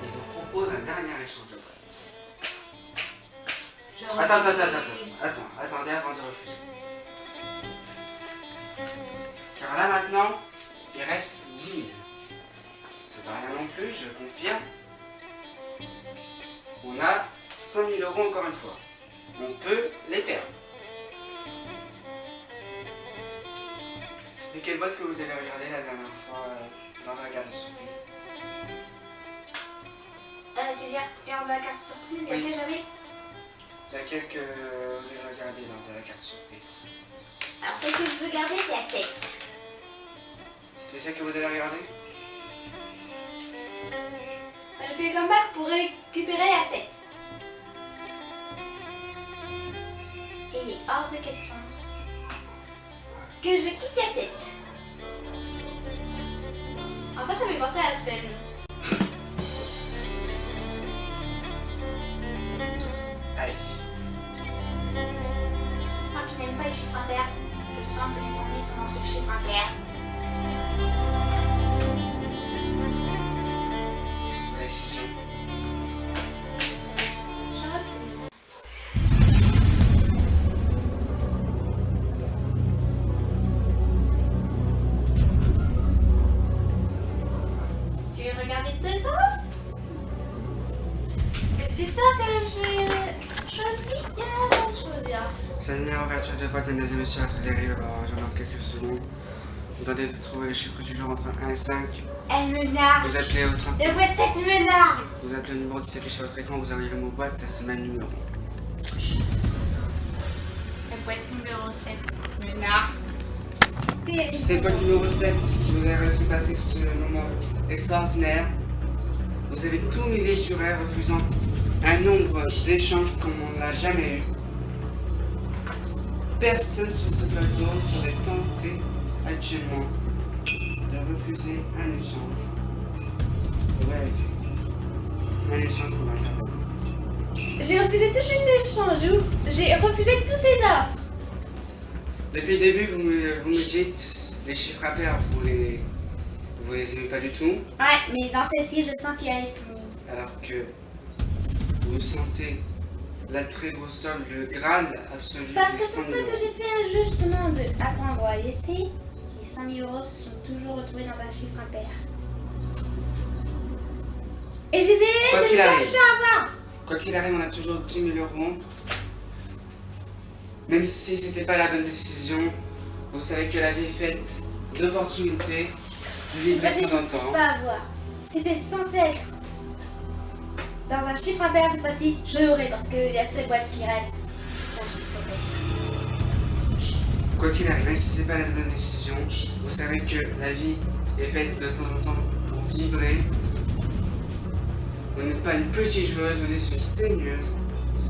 Il vous propose un dernier échange de boîte. Attendez avant de refuser. Car là maintenant, il reste 10 000. C'est pas rien non plus, je confirme. On a 100 000 € encore une fois. On peut les perdre. C'était quelle boîte que vous avez regardé la dernière fois dans la carte surprise? Tu veux dire, lors de la carte surprise, il y a Oui. que j'avais. Laquelle que vous avez regardé lors de la carte surprise? Alors, celle que je veux garder, c'est à 7. C'était celle que vous avez regardé? Je fais le comeback pour récupérer à 7. Et il est hors de question que je quitte à 7. Alors ça me fait penser à la scène. Allez. Moi qui n'aime pas les chiffres impairs, je sens que les 100 000 sont dans ce chiffre impair. Décision. Je refuse. Tu veux regarder dedans? C'est ça que j'ai choisi. Il y a plein de choses là. Cette dernière ouverture de boîte, mesdames et messieurs, ça dérive. Alors, j'en ai dans quelques secondes. Vous tentez de trouver les chiffres du jour entre 1 et 5. Elle me nargue. Vous appelez au 30. Le boîte 7 me nargue. Vous appelez le numéro qui s'affiche sur votre écran, vous envoyez le mot boîte, ça se met le numéro. Le boîte numéro 7 me nargue. C'est boîte numéro 7 qui vous a fait passer ce moment extraordinaire. Vous avez tout misé sur elle, refusant un nombre d'échanges comme on ne l'a jamais eu. Personne sur ce plateau serait tenté actuellement de refuser un échange. Ouais, un échange comme ça. J'ai refusé tous ces échanges. J'ai refusé tous ces offres. Depuis le début, vous me dites les chiffres impairs, vous les aimez pas du tout, Ouais, mais dans celle-ci, je sens qu'il y a les 100 000. alors que vous sentez la très grosse somme, le Graal absolu Parce des que 100 chaque 000 fois que €. j'ai fait un jeu justement de apprendre à laisser, les 100 000 € se sont toujours retrouvés dans un chiffre impair. Et j'essayais Quoi de ne qu'il pas me arrive. faire avoir. Quoi qu'il arrive, on a toujours 10 000 €. Même si c'était pas la bonne décision, vous savez que la vie est faite d'opportunités, de vivre Parce de qu'il temps en ne faut temps. pas avoir. Si c'est censé être dans un chiffre impair cette fois-ci, je l'aurai parce qu'il y a cette boîte qui reste. C'est un chiffre impair. Quoi qu'il arrive, même si c'est pas la bonne décision, vous savez que la vie est faite de temps en temps pour vibrer. Vous n'êtes pas une petite joueuse, vous êtes une saigneuse. Vous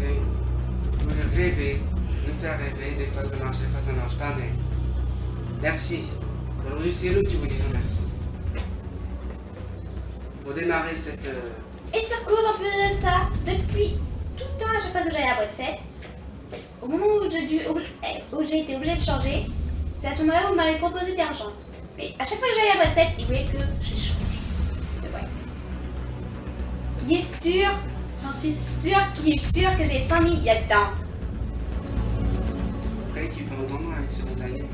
rêvez, nous faire rêver, des fois ça marche, des fois ça marche pas, mais merci. Aujourd'hui c'est nous qui vous disons merci. Pour démarrer cette... Et sur cause en plus de ça, depuis tout le temps à chaque fois que j'allais à la boîte 7, au moment où j'ai été obligée de changer, c'est à ce moment-là où vous m'avez proposé d'argent. Mais à chaque fois que j'allais à la boîte 7, il voulait que je change de boîte. Il est sûr, j'en suis sûre qu'il est sûr que j'ai 100 000 il y a dedans. Vous croyez qu'il peut entendre avec ce bataille?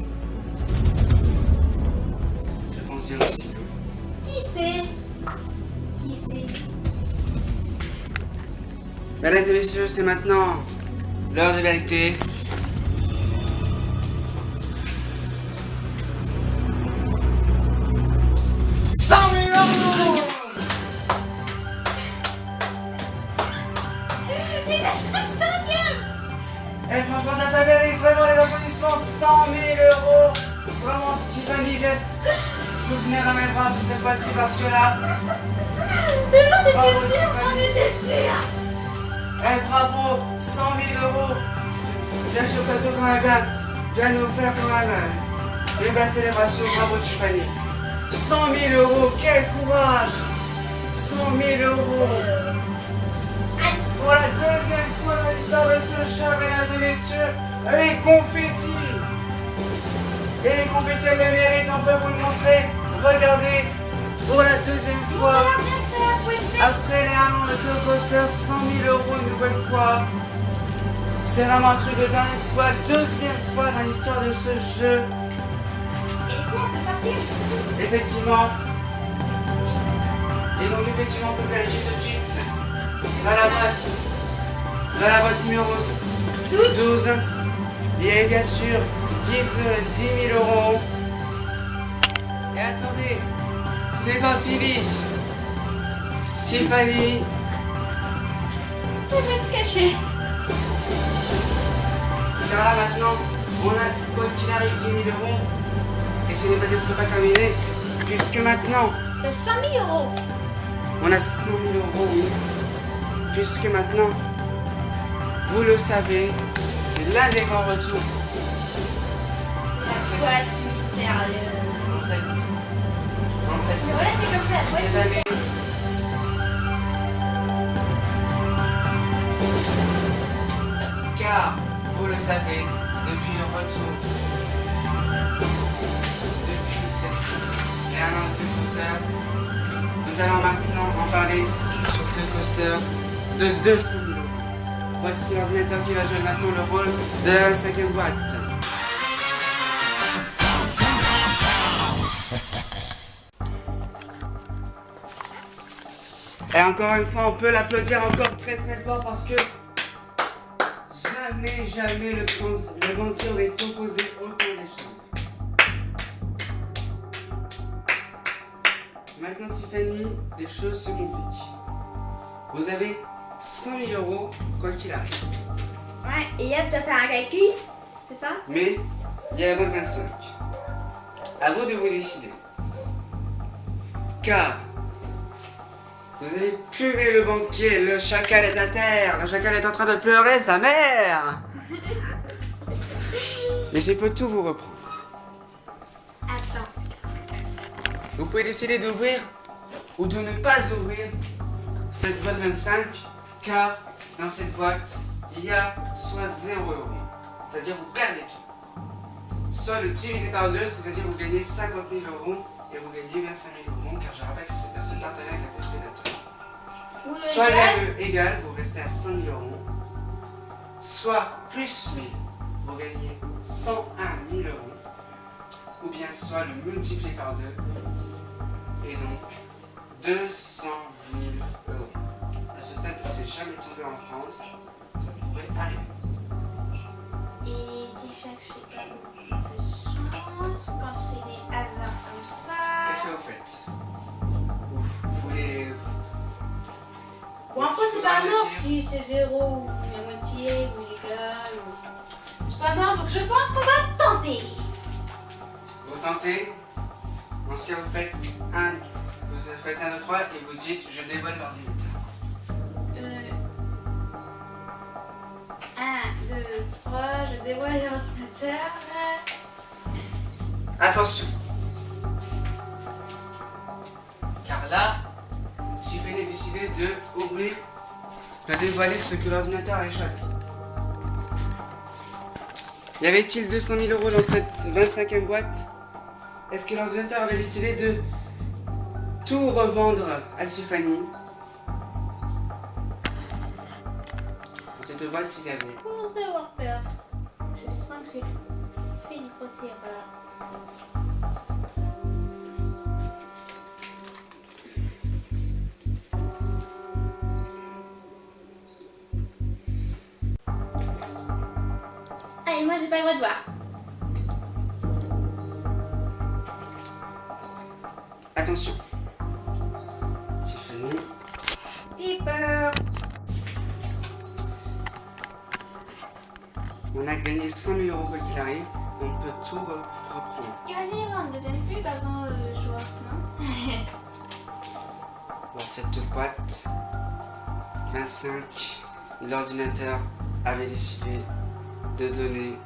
Mesdames et messieurs, c'est maintenant l'heure de vérité. Et franchement, ça mérite vraiment les applaudissements. 100 000 euros. Vraiment, Tiffany, vous venez dans mes bras cette fois-ci parce que là. Bravo, Tiffany. Eh, bravo, 100 000 euros. Viens sur le plateau quand même. Viens nous faire quand même. Une belle célébration. Bravo, Tiffany. 100 000 euros. Quel courage. 100 000 euros. Pour la deuxième fois dans l'histoire de ce jeu, mesdames et messieurs, les confettis. Et les confettis, elles le méritent, on peut vous le montrer. Regardez, pour la deuxième fois, après les 1 an de Tour Coaster, 100 000 euros une nouvelle fois. C'est vraiment un truc de dingue. Pour la deuxième fois dans l'histoire de ce jeu. Et quoi, on peut sortir? Effectivement. Et donc effectivement, on peut vérifier tout de suite. Dans la boîte numéro 12, il y a bien sûr 10 000 euros. Et attendez, ce n'est pas fini. Tiffany, Je vais te cacher. car là maintenant, on a quoi qu'il arrive 10 000 euros. Et ce n'est peut-être pas terminé, puisque maintenant, 100 000 euros. on a 100 000 euros, oui. Puisque maintenant, vous le savez, c'est l'un des grands retours. La boîte mystérieuse. En cette Ouais, c'est comme ça, boîte cette année. mystérieuse. Car, vous le savez, depuis le retour, depuis cette dernière Tour Coaster, nous allons maintenant en parler sur Tour Coaster de 200 000 euros. Voici l'ordinateur qui va jouer maintenant le rôle de la 25e boîte. Et encore une fois, on peut l'applaudir encore très très fort parce que jamais le banquier aurait proposé autant d'échanges. Maintenant, Tiffany, les choses se compliquent. Vous avez 100 000 euros, quoi qu'il arrive. Ouais, et là, je dois faire un calcul, c'est ça? Mais il y a la boîte 25. À vous de vous décider. Car vous avez pluvé le banquier, le chacal est à terre, le chacal est en train de pleurer sa mère. Mais c'est peut tout vous reprendre. Attends. Vous pouvez décider d'ouvrir ou de ne pas ouvrir cette boîte 25, car dans cette boîte, il y a soit 0 euros, c'est-à-dire vous perdez tout. Soit le divisé par 2, c'est-à-dire vous gagnez 50 000 euros et vous gagnez 25 000 euros, car je rappelle que c'est un partenaire avec la téléspectateur. Soit il y a le égal, vous restez à 100 000 euros, soit plus 1000, vous gagnez 101 000 euros, ou bien soit le multiplié par 2, et donc 200 000 euros. À ce stade, c'est jamais tombé en France, ça pourrait arriver. Et dis chaque j'ai pas beaucoup de chance quand c'est des hasards comme ça. Qu'est-ce que vous faites? Vous voulez... Bon, après, c'est pas grave si c'est 0 ou la moitié ou l'égal ou... C'est pas grave, donc je pense qu'on va tenter. Vous tentez? Dans ce cas, vous faites 1, 2, 3 et vous dites je dévoile l'ordinateur. 1, 2, 3, je dévoile l'ordinateur. Attention! Car là, Tiffany a décidé de dévoiler ce que l'ordinateur avait choisi. Y avait-il 200 000 euros dans cette 25e boîte? Est-ce que l'ordinateur avait décidé de tout revendre à Tiffany? Dans cette boîte, il y avait... Je commence à avoir peur. Je sens que j'ai fait une grosse erreur. moi j'ai pas le droit de voir. Attention. Tiffany. J'ai peur. On a gagné 100 000 € quoi qu'il arrive. On peut tout reprendre. Il va y avoir une deuxième pub avant le choix, non? Dans cette boîte 25, l'ordinateur avait décidé de donner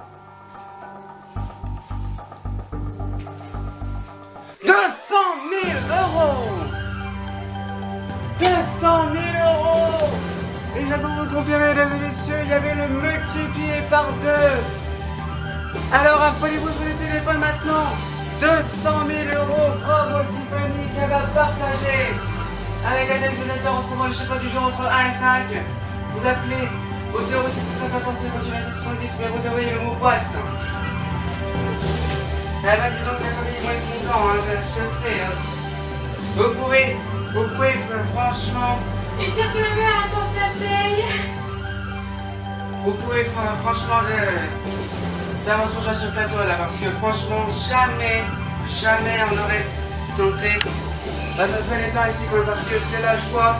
200 000 €! 200 000 €! Et je peux vous confirmer, mesdames et messieurs, il y avait le multiplié par 2. Alors affolez-vous sur les téléphones maintenant. 200 000 €, bravo Tiffany, qu'elle va partager. Avec la téléspectateur, en trouvant le chiffre du jour entre 1 et 5. Vous appelez au 0614 70, mais vous envoyez le mot boîte. Eh ben disons que la famille va être content, hein, je sais. Hein. Vous pouvez, franchement... Et dire que le verre, attends, ça paye. Vous pouvez franchement faire votre choix sur le plateau là, parce que franchement, jamais on aurait tenté de faire les paris ici, parce que c'est la joie.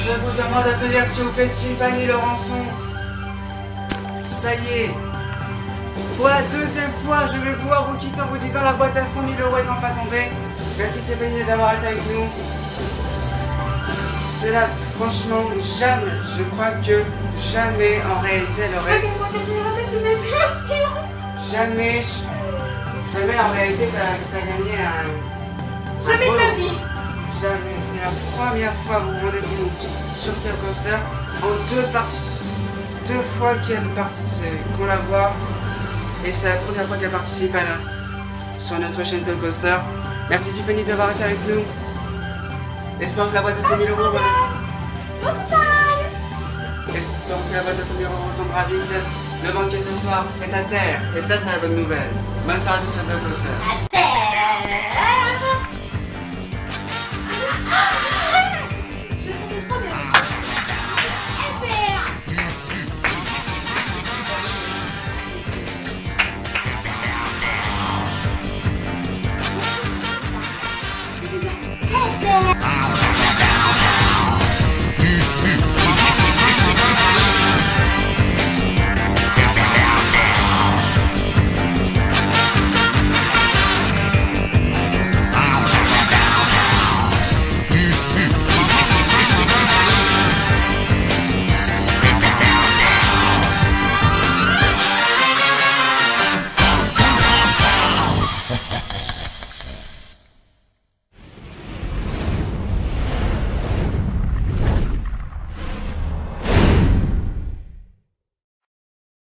Je vous demande d'applaudir s'il vous plaît Tiffany Laurençon. Ça y est. Pour la deuxième fois, je vais pouvoir vous quitter en vous disant la boîte à 100 000 € est enfin tombée. Merci Tiffany d'avoir été avec nous. C'est là, franchement, jamais, je crois que jamais en réalité elle aurait... de mes émotions. Jamais en réalité t'as gagné un... Jamais de ma vie. Jamais, c'est la première fois que vous vous rendez compte sur Tel Coaster en deux fois qu'on la voit et c'est la première fois qu'elle participe sur notre chaîne Tel Coaster. Merci Tiffany d'avoir été avec nous. Espérons que la boîte à 100 000 €. Bonjour ça. Espérons que la boîte à 100 000 € retombera vite. Le banquier ce soir est à terre et ça c'est la bonne nouvelle. Bonne soirée à tous sur Tel Coaster. À terre.